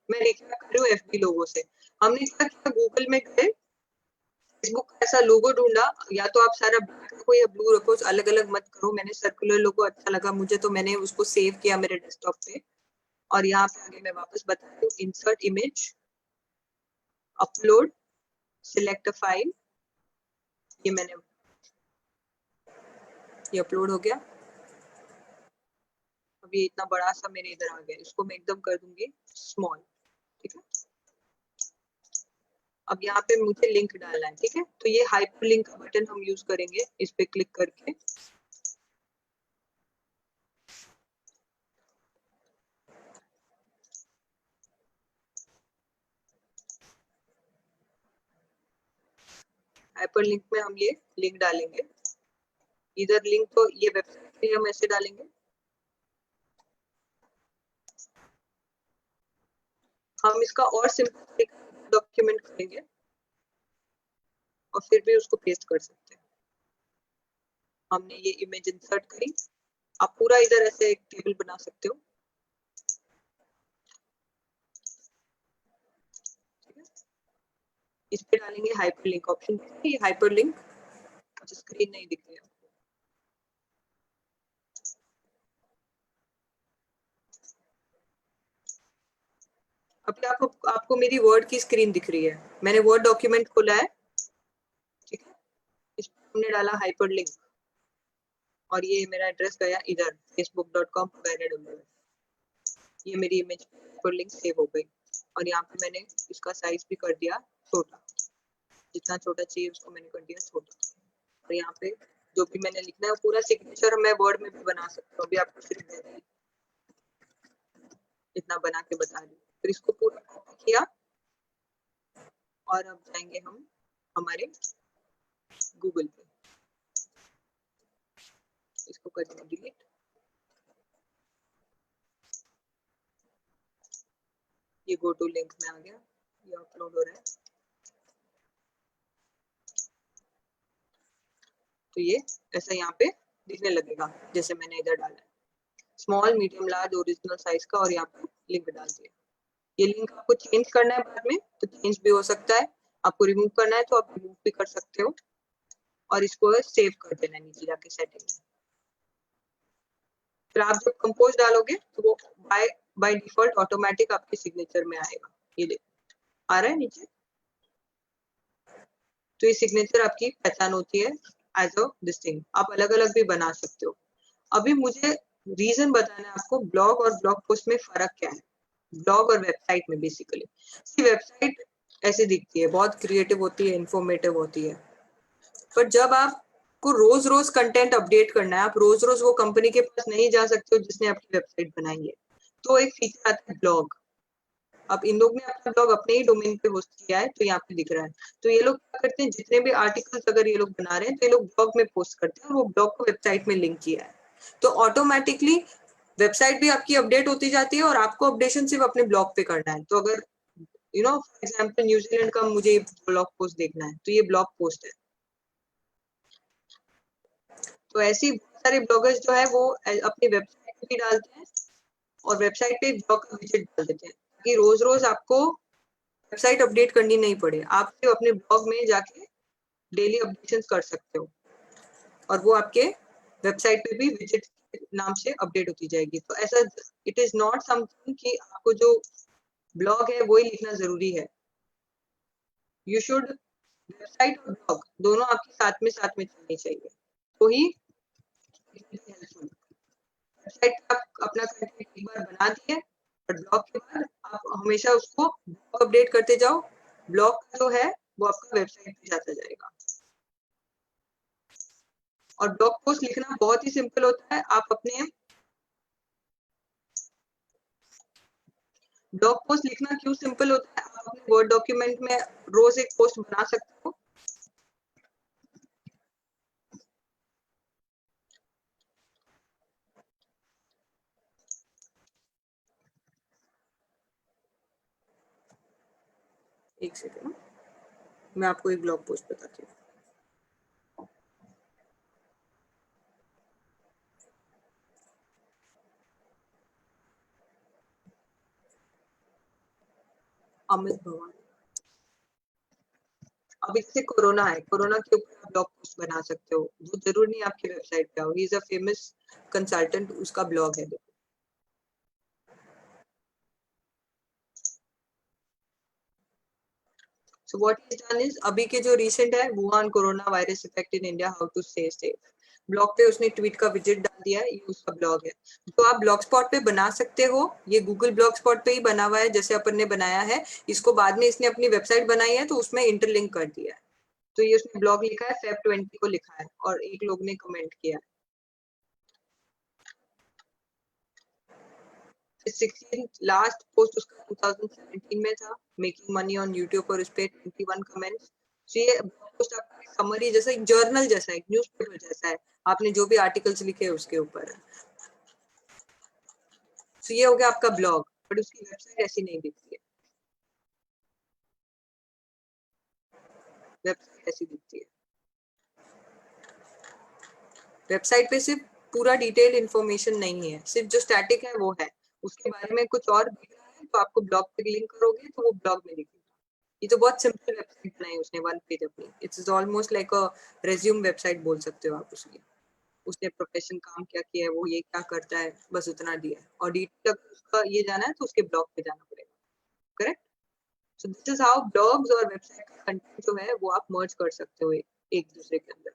मैं क्या कर रही हूँ FB लोगो से। हमने क्या किया, गूगल में गए, फेसबुक का ऐसा लोगो ढूंढा, या तो आप सारा ब्लैक रखो या ब्लू रखो, अलग अलग मत करो। मैंने सर्कुलर लोगो अच्छा लगा मुझे, तो मैंने उसको सेव किया मेरे डेस्कटॉप पे। और यहाँ पे आगे मैं वापस बता रही हूँ, insert image, upload, select a file. ये मैंने, ये अपलोड हो गया। अब ये इतना बड़ा सा मेरे इधर आ गया, इसको मैं एकदम कर दूंगी स्मॉल, ठीक है। अब यहाँ पे मुझे लिंक डालना है, ठीक है। तो ये हाइपर लिंक का बटन हम यूज करेंगे, इस पे क्लिक करके। हाइपर लिंक में हम ये लिंक डालेंगे। इधर लिंक तो ये वेबसाइट पे हम ऐसे डालेंगे। हम इसका और सिंपल डॉक्यूमेंट करेंगे और फिर भी उसको पेस्ट कर सकते हैं। हमने ये इमेज इंसर्ट करी, आप पूरा इधर ऐसे एक टेबल बना सकते हो, ठीक है। इस पे डालेंगे हाइपर लिंक ऑप्शन, ये हाइपर लिंक। अच्छा, स्क्रीन नहीं दिख रही है। अभी आपको मेरी वर्ड की स्क्रीन दिख रही है। मैंने वर्ड डॉक्यूमेंट खोला है, ठीक है। इस पे हमने डाला हाइपर लिंक और ये मेरा एड्रेस गया इधर facebook.com/. ये मेरी इमेज हाइपर लिंक सेव हो गई। और यहाँ पे मैंने इसका साइज भी कर दिया छोटा, जितना छोटा चाहिए उसको मैंने कर दिया छोटा। और यहाँ पे जो भी मैंने लिखना है पूरा सिग्नेचर मैं वर्ड में भी बना सकता हूँ। अभी आपको सिर्फ इतना बना के बता रही हूँ। फिर इसको पूरा कॉपी किया और अब जाएंगे हम हमारे गूगल पे, इसको कर देंगे डिलीट। ये गो टू लिंक में आ गया, ये अपलोड हो रहा है। तो ये ऐसा यहाँ पे दिखने लगेगा जैसे मैंने इधर डाला है, small, medium, large, original size का। और यहाँ पे लिंक डाल दिया। ये लिंक आपको चेंज करना है बाद में तो चेंज भी हो सकता है, आपको रिमूव करना है तो आप रिमूव भी कर सकते हो। और इसको सेव कर देना है नीचे जाके सेटिंग में। फिर आप जब कंपोज डालोगे तो वो बाय डिफॉल्ट ऑटोमेटिक आपके सिग्नेचर में आएगा। ये देखो आ रहा है नीचे। तो ये सिग्नेचर आपकी पहचान होती है एज अ दिस थिंग। आप अलग अलग भी बना सकते हो। अभी मुझे रीजन बताना है आपको, ब्लॉग और ब्लॉग पोस्ट में फर्क क्या है, ब्लॉग और वेबसाइट में। बेसिकली वेबसाइट ऐसे दिखती है, बहुत क्रिएटिव होती है, इंफॉर्मेटिव होती है। पर जब आपको रोज रोज कंटेंट अपडेट करना है, आप रोज रोज वो कंपनी के पास नहीं जा सकते हो जिसने आपकी वेबसाइट बनाई है, तो एक फीचर आता है ब्लॉग। अब इन लोग ने अपना ब्लॉग अपने ही डोमेन पे होस्ट किया है, तो यहाँ पे दिख रहा है। तो ये लोग क्या करते हैं, जितने भी आर्टिकल्स अगर ये लोग बना रहे हैं तो ये लोग ब्लॉग में पोस्ट करते हैं और वो ब्लॉग को वेबसाइट में लिंक किया है। तो ऑटोमेटिकली वेबसाइट भी आपकी अपडेट होती जाती है और आपको अपडेशन सिर्फ अपने ब्लॉग पे करना है। तो अगर फॉर एग्जाम्पल न्यूजीलैंड का मुझे ब्लॉग पोस्ट देखना है तो ये ब्लॉग पोस्ट है। तो ऐसे ही बहुत सारे ब्लॉगर्स जो है वो अपनी वेबसाइट पे भी डालते हैं और वेबसाइट पे ब्लॉग का विजिट डाल देते हैं कि रोज रोज आपको वेबसाइट अपडेट करनी नहीं पड़े। आप सिर्फ अपने ब्लॉग में जाके डेली अपडेशंस कर सकते हो और वो आपके वेबसाइट पे भी विजिट नाम से अपडेट होती जाएगी। तो ऐसा इट इज नॉट समथिंग कि आपको जो ब्लॉग है वही लिखना जरूरी है। यू शुड, वेबसाइट और ब्लॉग दोनों आपके साथ में चलनी चाहिए, तो ही हेल्पफुल। वेबसाइट पे आप अपना कंटेंट एक बार बना दिए और ब्लॉग के बाद आप हमेशा उसको अपडेट करते जाओ, ब्लॉग जो है वो आपका वेबसाइट पे जाता जाएगा। और ब्लॉग पोस्ट लिखना बहुत ही सिंपल होता है। आप अपने ब्लॉग पोस्ट लिखना क्यों सिंपल होता है, आप अपने वर्ड डॉक्यूमेंट में रोज एक पोस्ट बना सकते हो। एक सेकंड, मैं आपको एक ब्लॉग पोस्ट बताती हूँ। अमित भवन, अब इससे कोरोना है, कोरोना के ऊपर आप ब्लॉग पोस्ट बना सकते हो, वो जरूर नहीं आपकी वेबसाइट पे हो। He is a famous consultant, उसका ब्लॉग है। So what he's done is, अभी के जो रिसेंट है, Wuhan corona virus effect in India, how to stay safe, blog पे उसने ट्वीट का विजेट डाल दिया है, ये उसका ब्लॉग है। तो आप ब्लॉग स्पॉट पे बना सकते हो, ये गूगल ब्लॉग स्पॉट पे ही बना हुआ है जैसे अपन ने बनाया है। इसको बाद में इसने अपनी वेबसाइट बनाई है तो उसमें इंटरलिंक कर दिया है। तो ये उसने ब्लॉग लिखा है, Feb 20 को लिखा है, और एक लोग ने कमेंट किया है। 16 लास्ट पोस्ट उसका 2017 में था, मेकिंग मनी ऑन यूट्यूब, और उस पे 21 कमेंट्स। तो ये पोस्ट आपका समरी जैसा, एक जर्नल जैसा, एक न्यूज़पेपर जैसा है, आपने जो भी आर्टिकल्स लिखे हैं उसके ऊपर है। तो ये हो गया आपका ब्लॉग, बट उसकी वेबसाइट ऐसी नहीं दिखती है। वेबसाइट ऐसी दिखती है, वेबसाइट पे सिर्फ पूरा डिटेल इंफॉर्मेशन नहीं है, सिर्फ जो स्टैटिक है वो है, उसके बारे में कुछ और दिखा है तो आपको ब्लॉग पे क्लिक करोगे तो वो ब्लॉग में दिखेगा। ये तो बहुत सिंपल वेबसाइट बनाई उसने, वन पेज अपनी। It's almost like a resume website बोल सकते हो आप उसकी। उसने प्रोफेशन काम क्या किया है, वो ये क्या करता है, बस उतना दिया है। और डिटेल अगर उसका ये जाना है तो उसके ब्लॉग पे जाना पड़ेगा। Correct. So this is how blogs और वेबसाइट का कंटेंट जो है वो आप मर्ज कर सकते हो एक दूसरे के अंदर।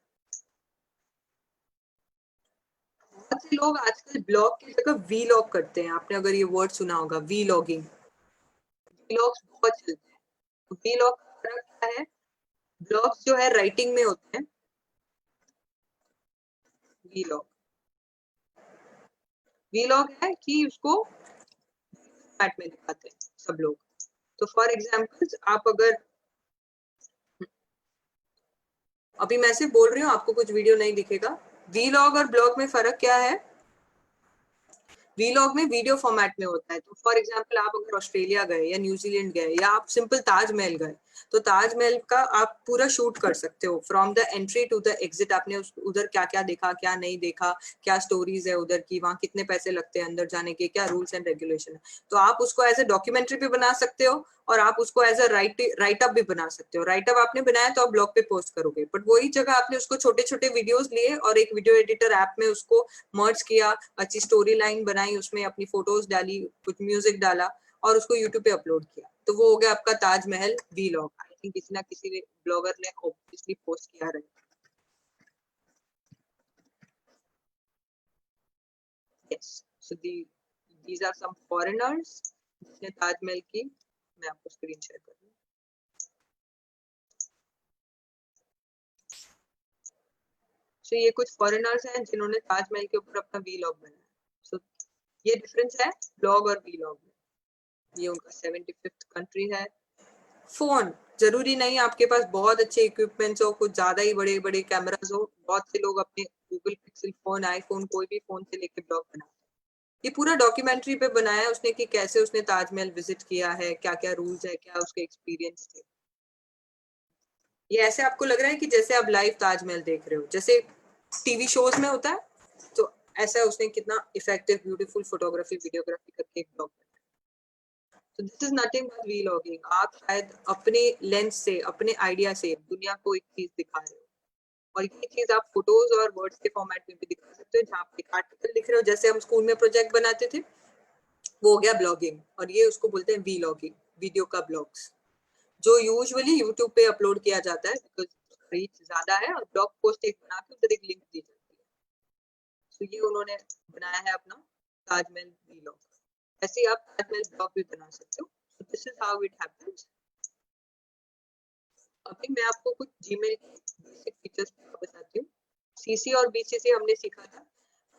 बहुत से लोग आजकल ब्लॉग की जगह वी लॉग करते हैं। आपने अगर ये वर्ड सुना होगा, वी लॉगिंग। व्लॉग्स बहुत चलते हैं। वी लॉग का फर्क क्या है, ब्लॉग्स जो है राइटिंग में होते हैं, वी लॉग है कि उसको फॉर्मेट में दिखाते हैं सब लोग। तो फॉर एग्जाम्पल, आप अगर अभी मैं सिर्फ बोल रही हूँ, आपको कुछ वीडियो नहीं दिखेगा। वी लॉग और ब्लॉग में फर्क क्या है, वीलॉग में वीडियो फॉर्मेट में होता है। तो फॉर एग्जांपल, आप अगर ऑस्ट्रेलिया गए या न्यूजीलैंड गए या आप सिंपल ताजमहल गए, तो ताजमहल का आप पूरा शूट कर सकते हो, from the entry to the exit. आपने उधर क्या क्या देखा, क्या नहीं देखा, क्या स्टोरीज है उधर की, वहाँ कितने पैसे लगते हैं अंदर जाने के, क्या रूल्स एंड रेगुलेशन है। तो आप उसको एज ए डॉक्यूमेंट्री भी बना सकते हो, और आप उसको एज अ राइट अप भी बना सकते हो। राइट अप आपने बनाया तो आप ब्लॉग पे पोस्ट करोगे, बट वही जगह आपने उसको छोटे छोटे वीडियोस लिए और एक वीडियो एडिटर ऐप में उसको मर्ज किया, अच्छी स्टोरी लाइन बनाई, उसमें अपनी फोटोज डाली, कुछ म्यूजिक डाला, और उसको यूट्यूब पे अपलोड किया, तो वो हो गया आपका ताजमहल वीलॉग। आई थिंक किसी ना किसी ब्लॉगर ने ऑब्वियसली पोस्ट किया है। Yes, so these are some foreigners जिसने ताजमहल की, मैं आपको स्क्रीन शेयर कर दूं। सो ये कुछ फॉरेनर्स हैं जिन्होंने ताजमहल के ऊपर अपना वीलॉग बनाया। सो ये डिफरेंस है ब्लॉग और वीलॉग में। ये उनका 75th कंट्री है। फोन जरूरी नहीं आपके पास बहुत अच्छे इक्विपमेंट्स हो, कुछ ज्यादा ही बड़े बड़े कैमरास हो। बहुत से लोग अपने गूगल पिक्सल फोन, आईफोन, कोई भी फोन से लेके ब्लॉग बनाते हैं। ये पूरा डॉक्यूमेंट्री पे बनाया है उसने कि कैसे उसने ताजमहल विजिट किया है, क्या क्या रूल्स है, क्या उसके एक्सपीरियंस थे। ये ऐसे आपको लग रहा है कि जैसे आप लाइव ताजमहल देख रहे हो, जैसे टीवी शोज में होता है। तो ऐसा उसने कितना इफेक्टिव, ब्यूटीफुल फोटोग्राफी, वीडियोग्राफी करके एक ब्लॉग। तो this is nothing but vlogging. आप शायद अपने लेंस से, अपने आइडिया से दुनिया को एक चीज दिखा रहे हो, और ये चीज आप फोटोज और वर्ड्स के फॉर्मेट में भी दिखा सकते हो। जहाँ आप एक आर्टिकल लिख रहे हो, जैसे हम स्कूल में प्रोजेक्ट बनाते थे, वो हो गया ब्लॉगिंग। और ये उसको बोलते हैं वीलॉगिंग, वीडियो का ब्लॉग्स, जो यूजुअली यूट्यूब पे अपलोड किया जाता है बिकॉज रीच ज्यादा है, और ब्लॉग पोस्ट एक बना के उधर एक लिंक दी जाती है। तो ये उन्होंने बनाया है अपना ताजमहल वीलॉग। ऐसे ही आप HTML ब्लॉक भी बना सकते हो. So this is how it happens. अभी मैं आपको कुछ Gmail के बेसिक फीचर्स बताती हूँ. CC और BCC हमने सीखा था.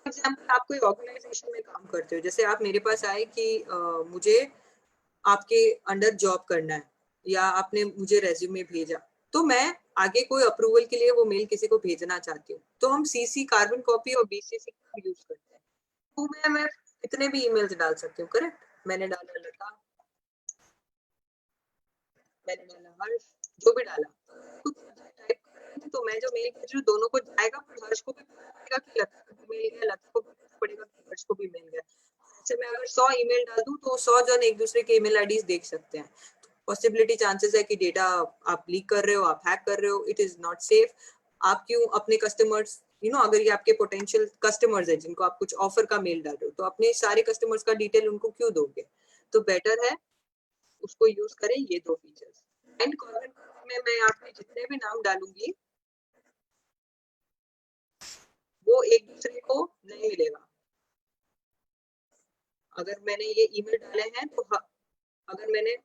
फॉर एग्जाम्पल आप कोई ऑर्गेनाइजेशन में काम करते हो, जैसे आप मेरे पास आए कि मुझे आपके अंडर जॉब करना है या आपने मुझे रेज्यूमे भेजा, तो मैं आगे कोई अप्रूवल के लिए वो मेल किसी को भेजना चाहती हूँ, तो हम CC कार्बन कॉपी और BCC यूज करते हैं. तो मैं कितने भी ईमेल्स डाल सकती हूँ. करेक्ट. मैंने डाला लता, मैंने डाला हर्ष, जो भी डाला कुछ टाइप करेंगे तो मैं जो मेल भेज रही हूँ दोनों को जाएगा, पर हर्ष को भी पता पड़ेगा कि लता को मिल गया, लता को पता पड़ेगा कि हर्ष को भी मिल गया. जैसे मैं अगर 100 ईमेल डाल दूं तो 100 जन एक दूसरे के ईमेल आईडीज देख सकते हैं. पॉसिबिलिटी चांसेस है कि डेटा आप लीक कर रहे हो, आप हैक कर रहे हो. It is not safe. आप क्यों अपने कस्टमर्स, अगर ये आपके पोटेंशियल कस्टमर्स है जिनको आप कुछ ऑफर का मेल डाल रहे हो, तो अपने सारे कस्टमर्स का डिटेल उनको क्यों दोगे. तो बेटर है उसको यूज करें ये दो फीचर्स. एंड कॉर्नर में मैं आपके जितने भी नाम डालूंगी वो एक दूसरे को नहीं मिलेगा. अगर मैंने ये ईमेल डाले हैं तो अगर मैंने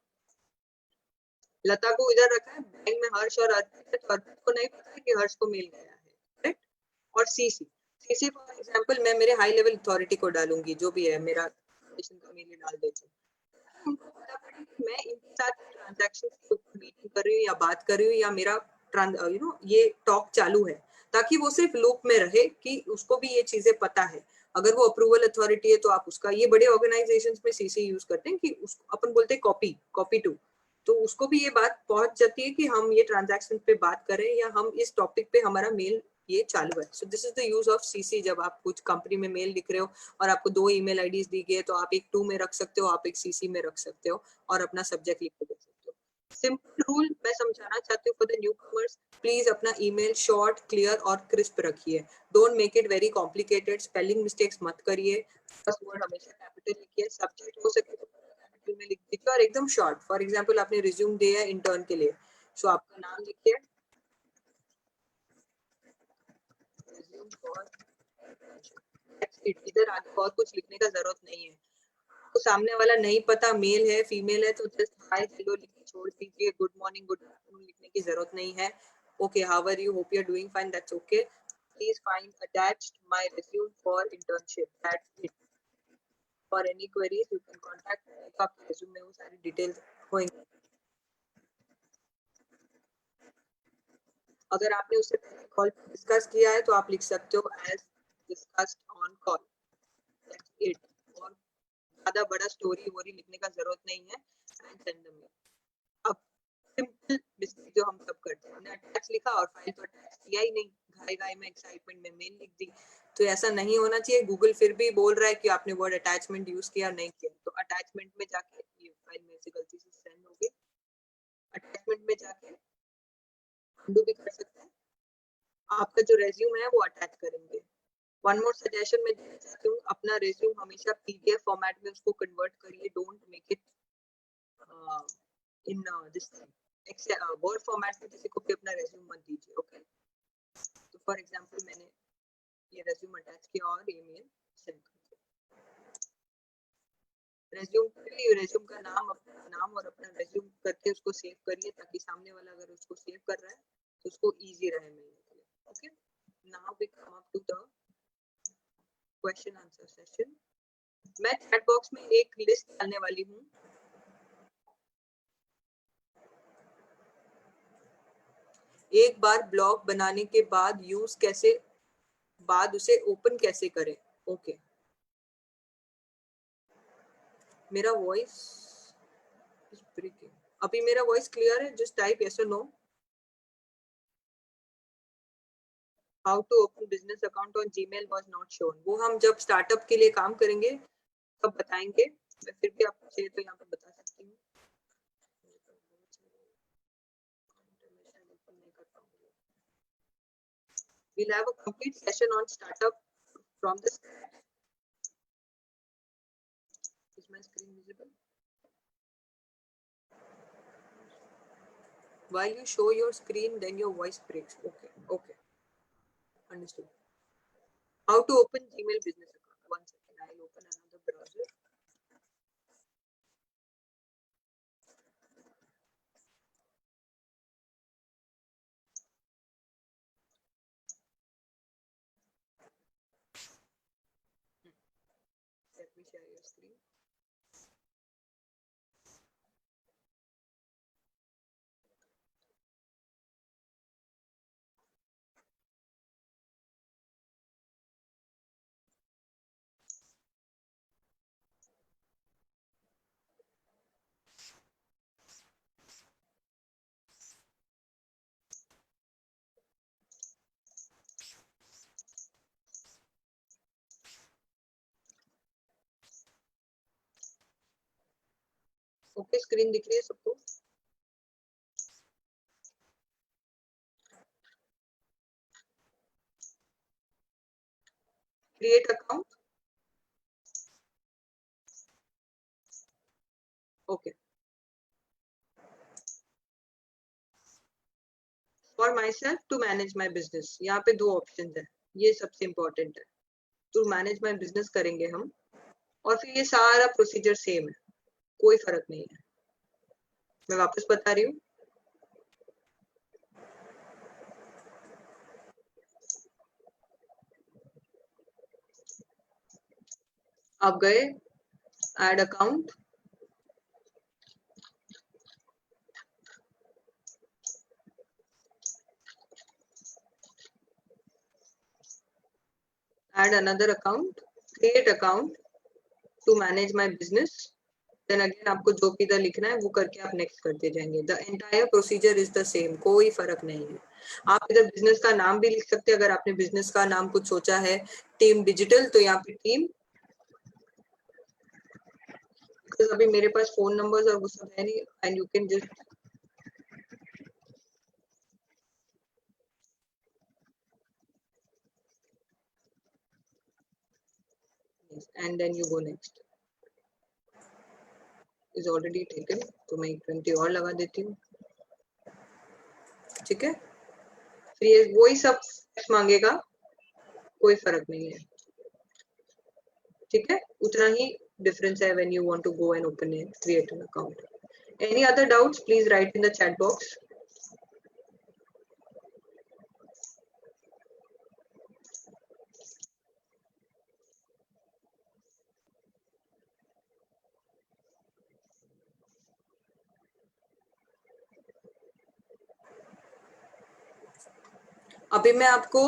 लता को इधर रखा है, बैंक में हर्ष और अर्पित को नहीं पता है कि हर्ष को मिल गया है. राइट. और सीसी फॉर एग्जांपल मैं मेरे हाई लेवल अथॉरिटी को डालूंगी, जो भी है मेरा का मेल डाल देती हूँ. उनको पता पड़े कि मैं इनके साथ ट्रांजैक्शन के ऊपर मीटिंग कर रही हूँ या बात कर रही हूँ या मेरा ये टॉक चालू है, ताकि वो सिर्फ लूप में रहे कि उसको भी ये चीजें पता है. अगर वो अप्रूवल अथॉरिटी है तो आप उसका, ये बड़े ऑर्गेनाइजेशंस में सीसी यूज करते हैं कि उसको अपन बोलते हैं कॉपी टू, तो उसको भी ये बात पहुंच जाती है कि हम ये ट्रांजैक्शन पे बात करें या हम इस टॉपिक पे हमारा मेल ये चालू है. So this is the use of CC. जब आप कुछ कंपनी में मेल लिख रहे हो और आपको 2 ईमेल आईडीज दी गई है, तो आप एक 2 में रख सकते हो, आप एक सीसी में रख सकते हो और अपना सब्जेक्ट लिख के दे सकते हो. सिंपल रूल मैं समझाना चाहती हूँ for the new commerce. Please अपना ईमेल शॉर्ट, क्लियर और क्रिस्प रखिए. Don't make it very complicated. Spelling mistakes मत करिए. फर्स्ट वर्ड हमेशा कैपिटल लिखिए. सब्जेक्ट हो सके तो कैपिटल में लिख दीजिए और एकदम शॉर्ट. फॉर एग्जांपल आपने रिज्यूम दिया है इंटर्न के लिए, सो आपका नाम लिखिए, इधर आगे और कुछ लिखने का जरूरत नहीं है. तो सामने वाला नहीं पता मेल है फीमेल है तो जस्ट हाय हेलो लिख के छोड़ दीजिए. गुड मॉर्निंग गुड आफ्टरनून लिखने की जरूरत नहीं है. Okay, how are you, hope you are doing fine, that's okay. Please find attached my resume for internship, that's it. For any queries you can contact me. आपके resume में वो सारी details होंगी. अगर आपने उससे पहले कॉल डिस्कस किया है तो आप लिख सकते हो as discussed on call, that's it. और ज्यादा बड़ा स्टोरी वोरी लिखने का जरूरत नहीं है. And send the mail. अब सिंपल मिस्टेक जो हम सब करते हैं, हमने अटैच लिखा और फाइल तो अटैच किया ही नहीं, घाई में एक्साइटमेंट में मेल लिख दी. तो ऐसा नहीं होना चाहिए. गूगल फिर भी बोल रहा है कि आपने वर्ड अटैचमेंट यूज किया नहीं किया, तो अटैचमेंट में जाके, ये फाइल मेरे से गलती से सेंड हो गई, अटैचमेंट में जाके अंडू भी कर सकते हैं. आपका जो रेज्यूम है वो अटैच करेंगे. वन मोर सजेशन मैं देना चाहती हूँ, अपना रेज्यूम हमेशा पीडीएफ फॉर्मेट में उसको कन्वर्ट करिए. Don't make it in this word format में किसी को भी अपना रेज्यूम मत दीजिए. ओके. तो फॉर एग्जांपल मैंने ये रेज्यूम अटैच किया और ईमेल सेंड कर दिया. रेज्यूम का नाम, अपना नाम और अपना रेज्यूम करके उसको सेव करिए, ताकि सामने वाला अगर उसको सेव कर रहा है तो उसको इजी रहे मिलने के लिए. Okay. Now we come up to the question answer session. मैं चैट बॉक्स में एक लिस्ट डालने वाली हूँ. एक बार ब्लॉग बनाने के बाद यूज कैसे, बाद उसे ओपन कैसे करें. ओके. मेरा वॉइस इज ब्रेकिंग. अभी मेरा वॉइस क्लियर है? जस्ट टाइप यस और no. How to open business account on Gmail was not shown. वो हम जब स्टार्टअप के लिए काम करेंगे तब बताएंगे. मैं फिर भी आपको चाहिए तो यहाँ पे बता सकती हूँ. We'll have a complete session on startup from the scratch. Is my screen visible? While you show your screen, then your voice breaks. Okay, okay. Understood. How to open Gmail business account? One second, I'll open another browser. me share your screen. Okay, screen दिख रही है सबको? Create account. Okay. For myself to manage my business, यहाँ पे 2 option है, ये सबसे important है. टू मैनेज माई बिजनेस करेंगे हम, और फिर ये सारा प्रोसीजर सेम है, कोई फर्क नहीं है. मैं वापस बता रही हूँ. आप गए add account, add another account, create account to manage my business. Then again आपको जो भी इधर लिखना है वो करके आप नेक्स्ट करते जाएंगे. The entire procedure is the same, कोई फर्क नहीं है. आप इधर बिजनेस का नाम भी लिख सकते हैं, अगर आपने बिजनेस का नाम कुछ सोचा है टीम डिजिटल, तो यहाँ पे टीम, अभी मेरे पास फोन नंबर्स और वो सब है नहीं, and you can just and then you go next. Is already taken, तो मैं 20 और लगा देती हूँ. ठीक है, फिर ये वही सब मांगेगा, कोई फर्क नहीं है. ठीक है, उतना ही डिफरेंस है when you want to go and open and create an account. Any other doubts, please write in the chat box. अभी मैं आपको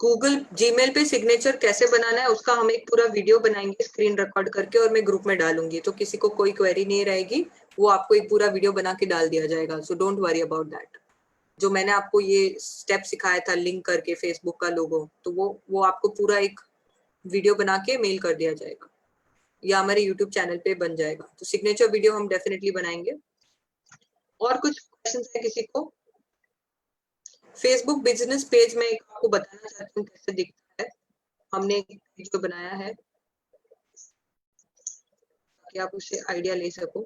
गूगल जीमेल पे सिग्नेचर कैसे बनाना है उसका हम एक पूरा वीडियो बनाएंगे स्क्रीन रिकॉर्ड करके, और मैं ग्रुप में डालूंगी, तो किसी को कोई क्वेरी नहीं रहेगी, वो आपको एक पूरा वीडियो बना के डाल दिया जाएगा. So don't worry about that. जो मैंने आपको ये स्टेप सिखाया था लिंक करके फेसबुक का लोगो, तो वो आपको पूरा एक वीडियो बना के मेल कर दिया जाएगा, या हमारे यूट्यूब चैनल पे बन जाएगा. तो सिग्नेचर वीडियो हम डेफिनेटली बनाएंगे. और कुछ क्वेश्चन है किसी को? फेसबुक बिजनेस पेज में आपको बताना चाहती हूँ कैसे दिखता है. हमने एक वीडियो बनाया है कि आप उससे आइडिया ले सको.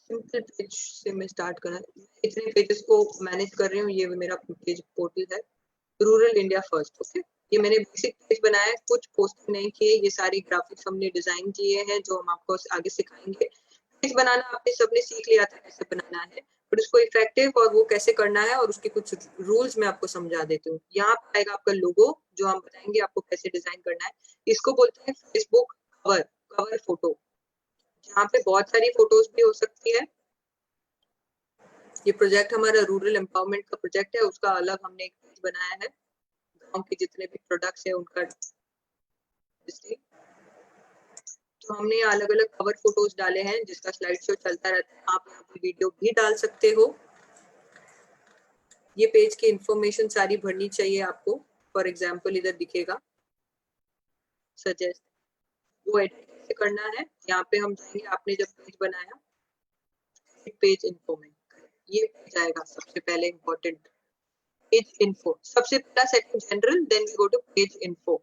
सिंपल पेज से मैं स्टार्ट करना, इतने पेजेस को मैनेज कर रही हूँ. ये मेरा पेज पोर्टल है, रूरल इंडिया फर्स्ट. ओके, ये मैंने बेसिक पेज बनाया है, कुछ पोस्ट नहीं किए. ये सारी ग्राफिक्स हमने डिजाइन किए हैं जो हम आपको आगे सिखाएंगे. पेज बनाना आपने सबने सीख लिया था कैसे बनाना है, बट उसको इफेक्टिव और वो कैसे करना है, और उसके कुछ रूल्स मैं आपको समझा देती हूँ. यहाँ पर आएगा आपका लोगो, जो हम बताएंगे आपको कैसे डिजाइन करना है. इसको बोलते हैं फेसबुक कवर फोटो. यहाँ पे बहुत सारी फोटोज भी हो सकती है. ये प्रोजेक्ट हमारा रूरल एम्पावरमेंट का प्रोजेक्ट है, उसका अलग हमने एक पेज बनाया है. गांव के जितने भी प्रोडक्ट्स है उनका, तो हमने अलग अलग कवर फोटोज डाले हैं जिसका स्लाइड शो चलता रहता है. आप यहाँ पे वीडियो भी डाल सकते हो. ये पेज की इंफॉर्मेशन सारी भरनी चाहिए आपको. फॉर एग्जाम्पल इधर दिखेगा सजेस्ट, वो एडिट कैसे करना है. यहाँ पे हम जाएंगे, आपने जब पेज बनाया पेज इन्फो में, ये पेज आएगा सबसे पहले इम्पोर्टेंट, पेज इन्फो. सबसे पहला setting general, then we go to page info.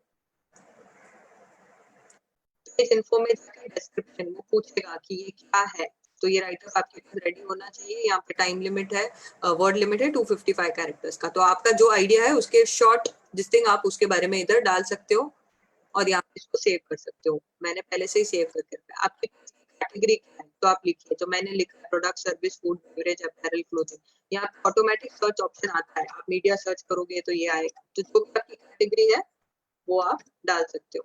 Page info में डिस्क्रिप्शन वो पूछेगा कि ये क्या है, तो ये राइटर आपके पास रेडी होना चाहिए. यहाँ पे टाइम लिमिट है, वर्ड लिमिट है 255 कैरेक्टर्स का. तो आपका जो आइडिया है उसके शॉर्ट जिस आप उसके बारे में इधर डाल सकते हो, और यहाँ पे इसको सेव कर सकते हो. मैंने पहले से ही सेव करके रखा है. आपके कैटेगरी क्या है तो आप लिखिए, तो मैंने लिखा product, service, food, beverage, apparel, clothing. यहाँ ऑटोमेटिक सर्च ऑप्शन आता है, आप मीडिया सर्च करोगे तो ये आएगा, तो जो भी आपकी कैटेगरी है वो आप डाल सकते हो,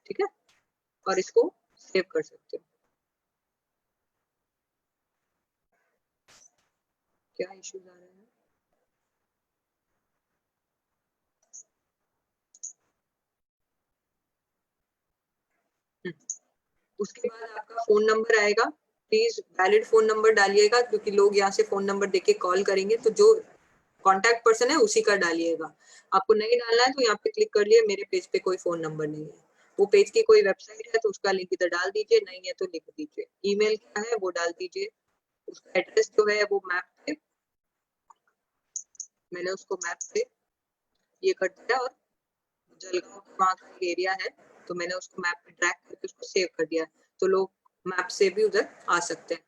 ठीक है, और इसको सेव कर सकते हो। क्या इश्यूज आ रहे हैं? उसके बाद आपका फोन नंबर आएगा, प्लीज वैलिड फोन नंबर डालिएगा, क्योंकि लोग यहाँ से फोन नंबर देके कॉल करेंगे, तो जो कॉन्टैक्ट पर्सन है उसी का डालिएगा। आपको नहीं डालना है तो यहाँ पे क्लिक कर लिए, मेरे पेज पे कोई फोन नंबर नहीं है, वो पेज की कोई वेबसाइट है तो उसका लिंक इधर डाल दीजिए, नहीं है तो लिख दीजिए। ईमेल क्या है वो डाल दीजिए, उसका एड्रेस जो है वो मैप पे, मैंने उसको मैप पे ये कर दिया, और जलगांव वहाँ का एरिया है तो मैंने उसको मैप पे ट्रैक करके उसको सेव कर दिया, तो लोग मैप से भी उधर आ सकते हैं।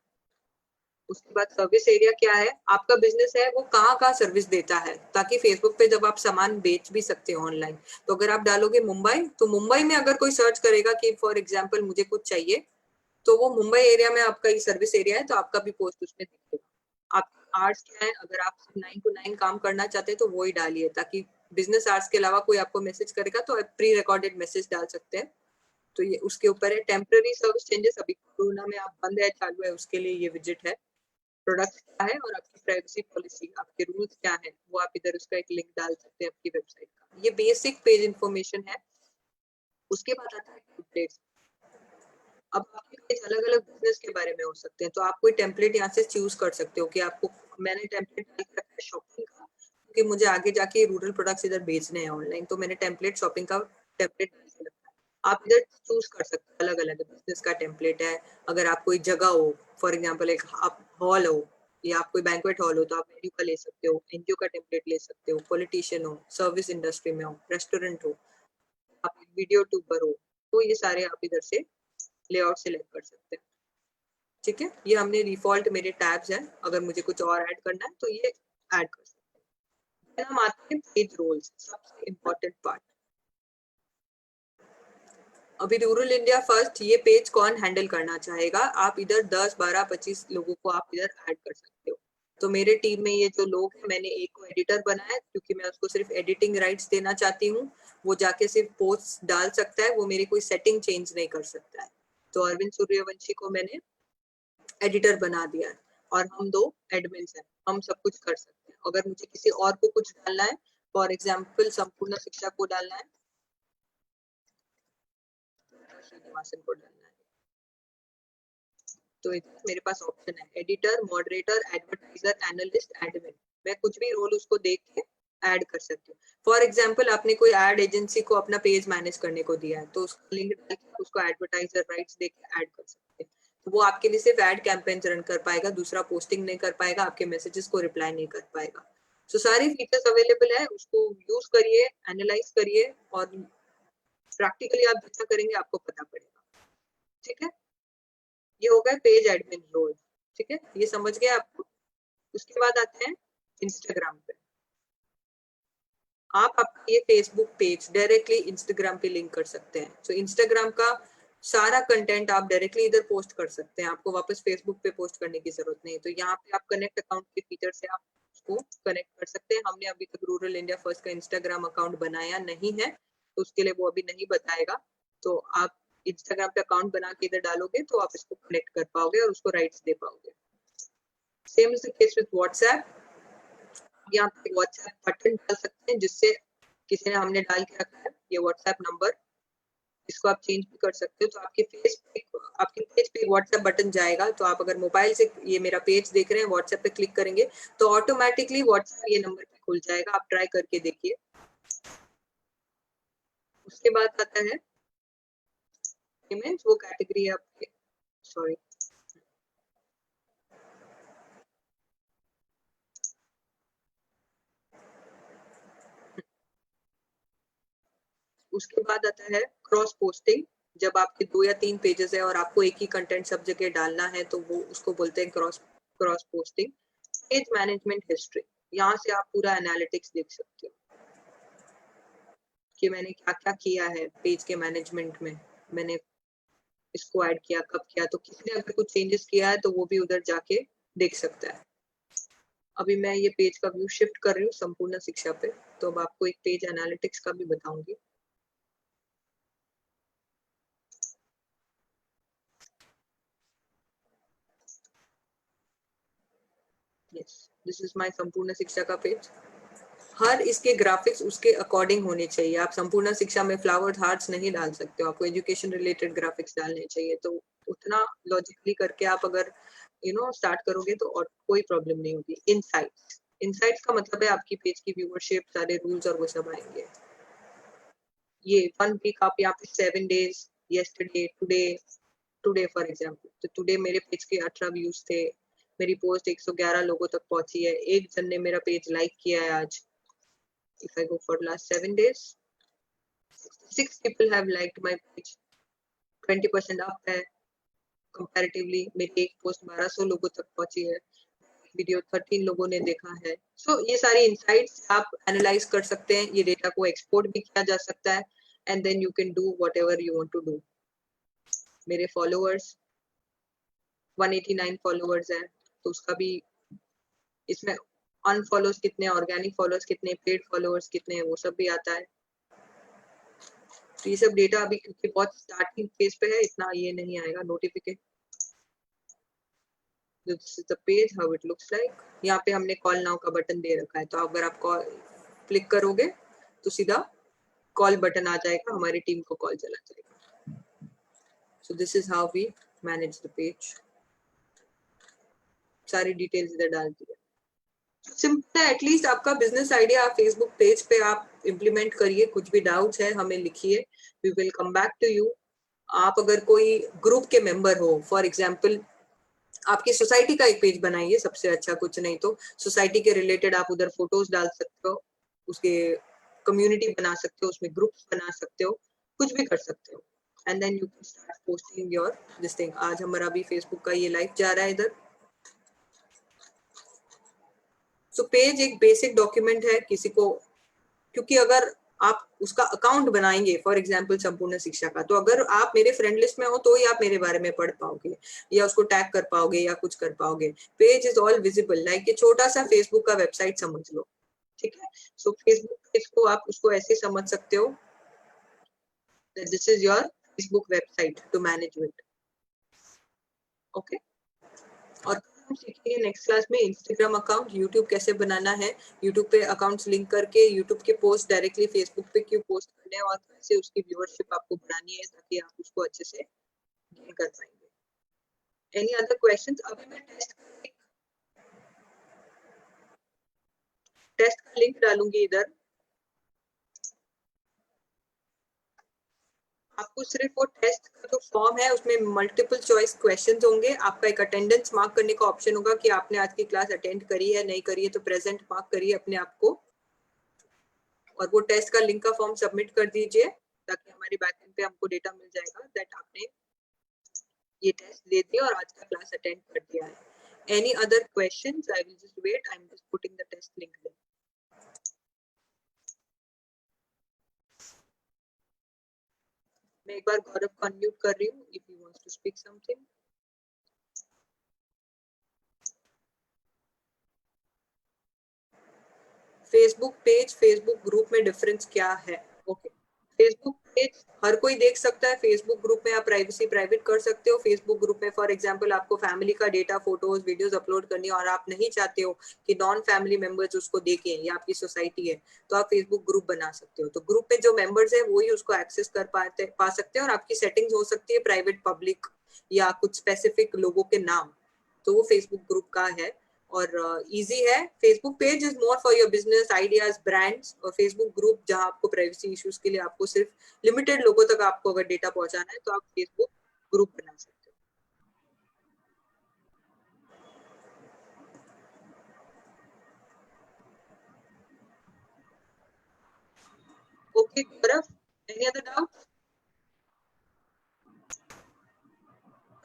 उसके बाद सर्विस एरिया क्या है, आपका बिजनेस है वो कहाँ कहाँ सर्विस देता है, ताकि फेसबुक पे जब आप सामान बेच भी सकते हो ऑनलाइन, तो अगर आप डालोगे मुंबई, तो मुंबई में अगर कोई सर्च करेगा कि फॉर एग्जाम्पल मुझे कुछ चाहिए, तो वो मुंबई एरिया में आपका ये सर्विस एरिया है, तो आपका भी पोस्ट उसमें दिखेगा। आपका आर्ट्स क्या है, अगर आप 9 to 9 काम करना चाहते हैं तो वो ही डालिए, ताकि बिजनेस आवर्स के अलावा कोई आपको मैसेज करेगा तो आप प्री रिकॉर्डेड मैसेज डाल सकते हैं, तो ये उसके ऊपर है। टेम्पररी सर्विस चेंजेस, अभी कोरोना में आप बंद है, चालू है, उसके लिए ये विजिट है। प्रोडक्ट क्या है और आपकी प्राइवेसी पॉलिसी, आपके रूल्स क्या है, वो आप इधर उसका एक लिंक डाल सकते हैं आपकी वेबसाइट का। ये बेसिक पेज इंफॉर्मेशन है। उसके बाद आता है टेम्पलेट्स। अब आपके पेज अलग अलग बिजनेस के बारे में हो सकते हैं, तो आप कोई टेम्पलेट यहाँ से चूज कर सकते हो कि आपको, मैंने टेम्पलेट रखा है शॉपिंग का, क्योंकि मुझे आगे जाके रूरल प्रोडक्ट्स इधर बेचने हैं ऑनलाइन, तो मैंने टेम्पलेट शॉपिंग का टेम्पलेट रखा है। आप इधर चूज कर सकते हैं, अलग अलग बिजनेस का टेम्पलेट है। अगर आप कोई जगह हो, फॉर एग्जाम्पल एक आप हॉल हो या आप कोई बैंक्वेट हॉल हो, तो आप वेन्यू का ले सकते हो, एनजीओ का टेम्पलेट ले सकते हो, पॉलिटिशियन हो, सर्विस इंडस्ट्री में हो, रेस्टोरेंट हो, आप वीडियो ट्यूबर हो, तो ये सारे आप इधर से लेआउट सेलेक्ट कर सकते हैं, ठीक है। ये हमने डिफॉल्ट मेरे टैब्स हैं, अगर मुझे कुछ और ऐड करना है तो ये ऐड कर सकते हैं। फिर हम आते हैं पेज रोल्स, सबसे इम्पोर्टेंट पार्ट। अभी रूरल इंडिया फर्स्ट, ये पेज कौन हैंडल करना चाहेगा, आप इधर 10, 12, 25 लोगों को आप इधर ऐड कर सकते हो। तो मेरे टीम में ये जो लोग हैं, मैंने एक को एडिटर बनाया, क्योंकि मैं उसको सिर्फ एडिटिंग राइट्स देना चाहती हूँ, वो जाके सिर्फ पोस्ट डाल सकता है, वो मेरी कोई सेटिंग चेंज नहीं कर सकता है। तो अरविंद सूर्यवंशी को मैंने एडिटर बना दिया है, और हम 2 एडमिन्स हैं, हम सब कुछ कर सकते हैं। अगर मुझे किसी और को कुछ डालना है, फॉर एग्जाम्पल संपूर्ण शिक्षा को डालना है, श्रीनिवासन को डालना है, तो मेरे पास ऑप्शन है editor, moderator, advertiser, analyst, admin. मैं कुछ भी रोल उसको देख के ऐड कर सकती हूँ। फॉर एग्जाम्पल आपने कोई एड एजेंसी को अपना पेज मैनेज करने को दिया है, तो उसका लिंक डाल के उसको एडवर्टाइजर राइट्स दे के ऐड कर सकते हैं, तो वो आपके लिए सिर्फ एड कैंपेन रन कर पाएगा, दूसरा पोस्टिंग नहीं कर पाएगा, आपके मैसेजेस को रिप्लाई नहीं कर पाएगा। तो सारे फीचर्स अवेलेबल है, उसको यूज करिए, एनालाइज करिए, और प्रैक्टिकली आप जितना करेंगे आपको पता पड़ेगा, ठीक है। ये हो गया पेज एडमिन रोल, ठीक है, ये समझ गए आपको। उसके बाद आते हैं इंस्टाग्राम पे। आप आपका ये फेसबुक पेज डायरेक्टली इंस्टाग्राम पे लिंक कर सकते हैं, तो इंस्टाग्राम का सारा कंटेंट आप डायरेक्टली इधर पोस्ट कर सकते हैं, आपको वापस फेसबुक पे पोस्ट करने की जरूरत नहीं। तो यहाँ पे आप कनेक्ट अकाउंट के फीचर से आप उसको कनेक्ट कर सकते हैं। हमने अभी तक रूरल इंडिया फर्स्ट का इंस्टाग्राम अकाउंट बनाया नहीं है, तो उसके लिए वो अभी नहीं बताएगा। तो आप इंस्टाग्राम पे अकाउंट बना के इधर डालोगे तो आप इसको कनेक्ट कर पाओगे और उसको राइट्स दे पाओगे। Same is the case with WhatsApp. यहाँ पे व्हाट्सएप बटन डाल सकते हैं, जिससे किसी ने हमने डाल के रखा है ये व्हाट्सएप नंबर, इसको आप चेंज भी कर सकते हो। तो आपके पेज पे व्हाट्सएप बटन जाएगा, तो आप अगर मोबाइल से ये मेरा पेज देख रहे हैं, व्हाट्सएप पे क्लिक करेंगे तो ऑटोमेटिकली व्हाट्सएप ये नंबर पे खुल जाएगा, आप ट्राई करके देखिए। उसके बाद आता है पेमेंट, वो कैटेगरी है आपके, सॉरी, उसके बाद आता है क्रॉस पोस्टिंग। जब आपके 2 या 3 पेजेस है और आपको एक ही कंटेंट सब जगह डालना है, तो वो उसको बोलते हैं cross posting. Page management history, यहाँ से आप पूरा एनालिटिक्स देख सकते हो कि मैंने क्या क्या किया है पेज के मैनेजमेंट में। मैंने इसको ऐड किया, कब किया, तो किसी ने अगर कुछ चेंजेस किया है तो वो भी उधर जाके देख सकता है। अभी मैं ये पेज का व्यू शिफ्ट कर रही हूँ संपूर्ण शिक्षा पे, तो अब आपको एक पेज एनालिटिक्स का भी बताऊंगी। यस, दिस इज माय संपूर्ण शिक्षा का पेज। हर इसके ग्राफिक्स उसके अकॉर्डिंग होने चाहिए। आप संपूर्ण शिक्षा में फ्लावर्स हार्ट्स नहीं डाल सकते हो, आपको एजुकेशन रिलेटेड ग्राफिक्स डालने चाहिए। तो उतना लॉजिकली करके आप अगर स्टार्ट करोगे तो और कोई प्रॉब्लम नहीं होगी। इनसाइट्स, इनसाइट्स का मतलब है आपकी पेज की व्यूअरशिप, सारे रूल्स और वो सब आएंगे। ये 1 वीक आप यहाँ पे 7 days, yesterday, today, today for example, तो टुडे मेरे पेज के 18 व्यूज थे, मेरी पोस्ट 111 लोगों तक पहुंची है, एक जन ने मेरा पेज लाइक किया है आज। If I go for last 7 days, 6 people have liked my page, 20% up है comparatively। मेरी एक पोस्ट 1200 लोगों तक पहुंची है, वीडियो 13 लोगों ने देखा है। सो ये सारी इनसाइट्स आप एनालाइज कर सकते हैं, ये डेटा को एक्सपोर्ट भी किया जा सकता है, and then you can do whatever you want to do. मेरे फॉलोअर्स 189 फॉलोअर्स हैं, तो उसका भी इसमें अनफॉलोअर्स कितने, ऑर्गेनिक फॉलोअर्स कितने, पेड फॉलोअर्स कितने, वो सब भी आता है। तो ये सब डेटा अभी क्योंकि बहुत स्टार्टिंग फेज पे है, इतना ये नहीं आएगा notification. This is the page, how it looks like. यहाँ पे हमने कॉल नाउ का बटन दे रखा है, तो अगर आप कॉल क्लिक करोगे तो सीधा कॉल बटन आ जाएगा, हमारी टीम को कॉल चला जाएगा। So this is how we manage the page. सारी डिटेल्स इधर डाल दी है। सिंपल है, एटलीस्ट आपका बिजनेस आइडिया आप फेसबुक पेज पे आप इम्प्लीमेंट करिए। कुछ भी डाउट्स है हमें लिखिए, we will come back to you. आप अगर कोई ग्रुप के मेंबर हो, फॉर एग्जांपल आपकी सोसाइटी का एक पेज बनाइए, सबसे अच्छा। कुछ नहीं तो सोसाइटी के रिलेटेड आप उधर फोटोज डाल सकते हो, उसके कम्युनिटी बना सकते हो, उसमें ग्रुप्स बना सकते हो, कुछ भी कर सकते हो, and then you can start posting your this thing. आज हमारा भी फेसबुक का ये लाइव जा रहा है इधर। सो पेज एक बेसिक डॉक्यूमेंट है किसी को, क्योंकि अगर आप उसका अकाउंट बनाएंगे फॉर एग्जांपल संपूर्ण शिक्षा का, तो अगर आप मेरे फ्रेंड लिस्ट में हो तो ही आप मेरे बारे में पढ़ पाओगे या उसको टैग कर पाओगे या कुछ कर पाओगे। Page is all visible, like ये छोटा सा फेसबुक का वेबसाइट समझ लो, ठीक है। सो फेसबुक पेज को आप उसको ऐसे समझ सकते हो, this is your Facebook website to manage it, okay. और हम सीखेंगे नेक्स्ट क्लास में इंस्टाग्राम अकाउंट, यूट्यूब कैसे बनाना है, यूट्यूब पे अकाउंट्स लिंक करके यूट्यूब के पोस्ट डायरेक्टली फेसबुक पे क्यों पोस्ट करने हैं, और कैसे उसकी व्यूअरशिप आपको बढ़ानी है ताकि आप उसको अच्छे से गेन कर पाएंगे। Any other questions? अभी मैं टेस्ट का लिंक डालूंगी इधर, आपको सिर्फ वो टेस्ट का जो फॉर्म है उसमें मल्टीपल चॉइस क्वेश्चंस होंगे, आपका एक अटेंडेंस मार्क करने का ऑप्शन होगा कि आपने आज की क्लास अटेंड करी है नहीं करी है, तो प्रेजेंट मार्क करिए अपने आप को, और वो टेस्ट का लिंक का फॉर्म सबमिट कर दीजिए ताकि हमारी बैकएंड पे हमको डेटा मिल जाएगा दैट आपने ये टेस्ट दे दिया और आज का क्लास अटेंड कर दिया है। Any other questions? I will just wait, I am just putting the test link there. मैं एक बार गौरव को अनम्यूट कर रही हूँ if you wants to speak something. Facebook page Facebook group में डिफरेंस क्या है? ओके, फेसबुक पेज हर कोई देख सकता है, फेसबुक ग्रुप में आप प्राइवेसी प्राइवेट कर सकते हो। फेसबुक ग्रुप में फॉर एग्जांपल आपको फैमिली का डेटा, फोटोज, वीडियोस अपलोड करनी है और आप नहीं चाहते हो कि नॉन फैमिली मेंबर्स उसको देखें, या आपकी सोसाइटी है, तो आप फेसबुक ग्रुप बना सकते हो। तो ग्रुप में जो मेंबर्स है वो ही उसको एक्सेस कर पा सकते हैं, और आपकी सेटिंग्स हो सकती है प्राइवेट, पब्लिक या कुछ स्पेसिफिक लोगों के नाम, तो वो फेसबुक ग्रुप का है और इजी है। Facebook page is more for your business ideas, brands, और फेसबुक ग्रुप जहां आपको प्राइवेसी इश्यूज के लिए आपको सिर्फ लिमिटेड लोगों तक आपको अगर डेटा पहुंचाना है तो आप फेसबुक ग्रुप बना सकते हो। Okay Gaurav, any other doubt?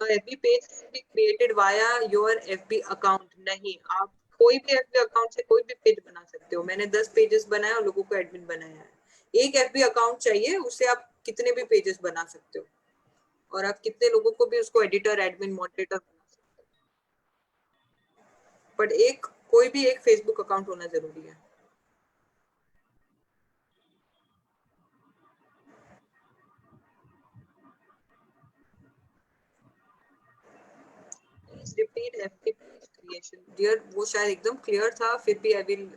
FB page can be created via your FB account. नहीं, आप कोई भी एफबी अकाउंट से कोई भी पेज बना सकते हो। मैंने 10 पेजेस बनाए और लोगों को एडमिन बनाया है। एक एफबी अकाउंट चाहिए, उससे आप कितने भी पेजेस बना सकते हो। और आप कितने लोगों को भी उसको एडिटर, एडमिन, मॉडरेटर बना सकते हैं, बट कोई भी एक फेसबुक अकाउंट होना जरूरी है। रिपीट एफटी क्रिएशन डियर, वो शायद एकदम क्लियर था, फिर भी I will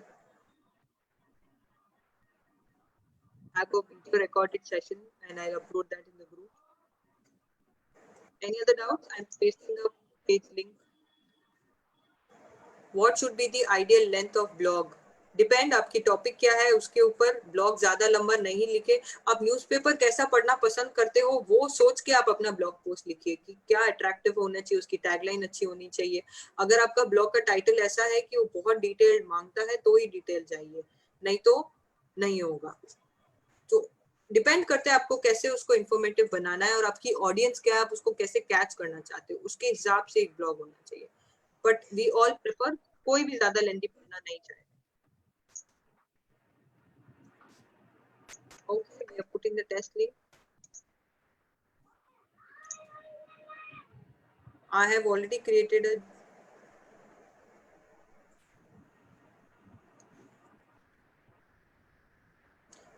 have a video recorded session and I'll upload that in the group. Any other doubts? I'm pasting the page link. What should be the ideal length of blog? Depend आपकी topic क्या है उसके ऊपर। Blog ज्यादा लंबा नहीं लिखे। आप न्यूज़पेपर कैसा पढ़ना पसंद करते हो वो सोच के आप अपना ब्लॉग पोस्ट लिखिए कि क्या अट्रैक्टिव होना चाहिए, उसकी टैगलाइन अच्छी होनी चाहिए। अगर आपका ब्लॉग का टाइटल ऐसा है कि वो बहुत डिटेल्ड मांगता है तो ही डिटेल चाहिए, नहीं तो नहीं होगा। तो डिपेंड करता है आपको कैसे उसको इंफॉर्मेटिव बनाना है और आपकी ऑडियंस क्या है, आप उसको कैसे कैच करना चाहते हो, उसके हिसाब से एक ब्लॉग होना चाहिए। बट वी ऑल प्रेफर कोई भी ज्यादा लेंथी पढ़ना नहीं चाहे। Okay, we are putting the test link. I have already created a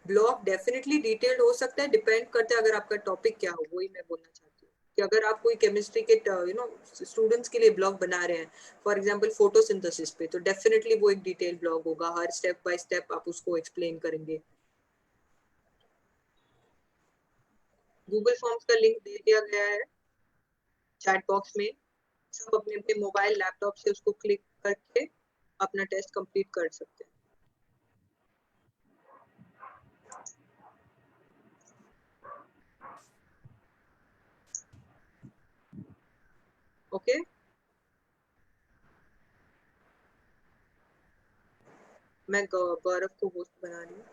blog. Definitely detailed हो सकता है, डिपेंड करता है अगर आपका टॉपिक क्या हो, वही मैं बोलना चाहती हूँ कि अगर आप कोई केमिस्ट्री के स्टूडेंट्स के लिए ब्लॉग बना रहे हैं, फॉर एग्जांपल फोटोसिंथेसिस पे, तो डेफिनेटली वो एक डिटेल ब्लॉग होगा, हर स्टेप बाय स्टेप आप उसको एक्सप्लेन करेंगे। गूगल फॉर्म्स का लिंक दे दिया गया है चैट बॉक्स में। सब अपने अपने मोबाइल लैपटॉप से उसको क्लिक करके अपना टेस्ट कंप्लीट कर सकते हैं। ओके, मैं गौरव को होस्ट बना रही हूँ।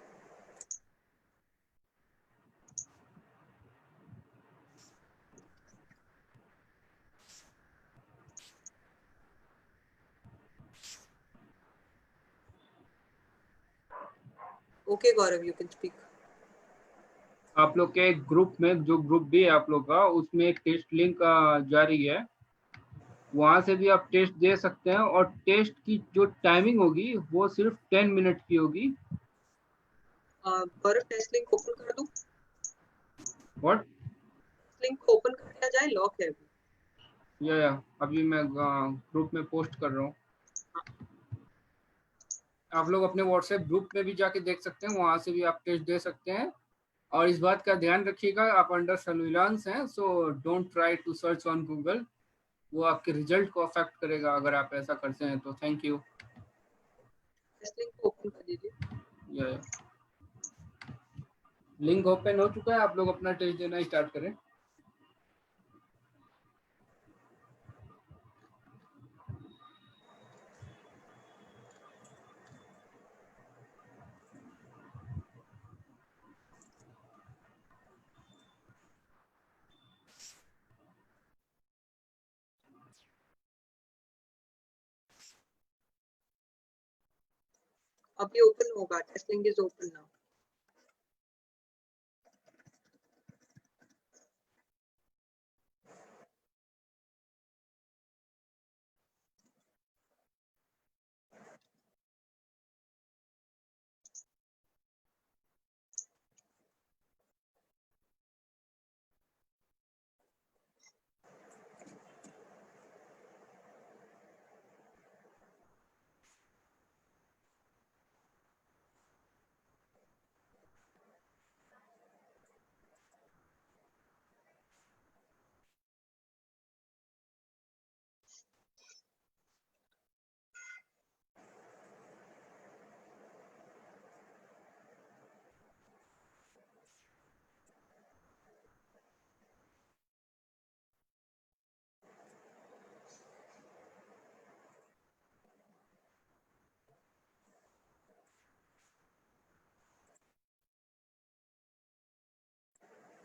Okay Gaurav, you can speak. आप लोग के ग्रुप में, जो ग्रुप भी है आप लोग का, उसमें एक टेस्ट लिंक जारी है, वहां से भी आप टेस्ट दे सकते हैं। और टेस्ट की जो टाइमिंग होगी वो सिर्फ 10 मिनट की होगी। गौरव, टेस्ट लिंक ओपन कर दूं? व्हाट? लिंक ओपन कर दिया जाए, लॉक है अभी। या अभी मैं ग्रुप में पोस्ट कर रहा हूँ। आप लोग अपने व्हाट्सएप ग्रुप में भी जाके देख सकते हैं, वहां से भी आप टेस्ट दे सकते हैं। और इस बात का ध्यान रखिएगा, आप अंडर सर्विलांस हैं, so don't try to search on Google, वो आपके रिजल्ट को अफेक्ट करेगा अगर आप ऐसा करते हैं तो। Thank you. Test link open कर दीजिए। या लिंक ओपन हो चुका है, आप लोग अपना टेस्ट देना स्टार्ट करें। अभी ओपन होगा, test link is open now.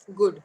Good.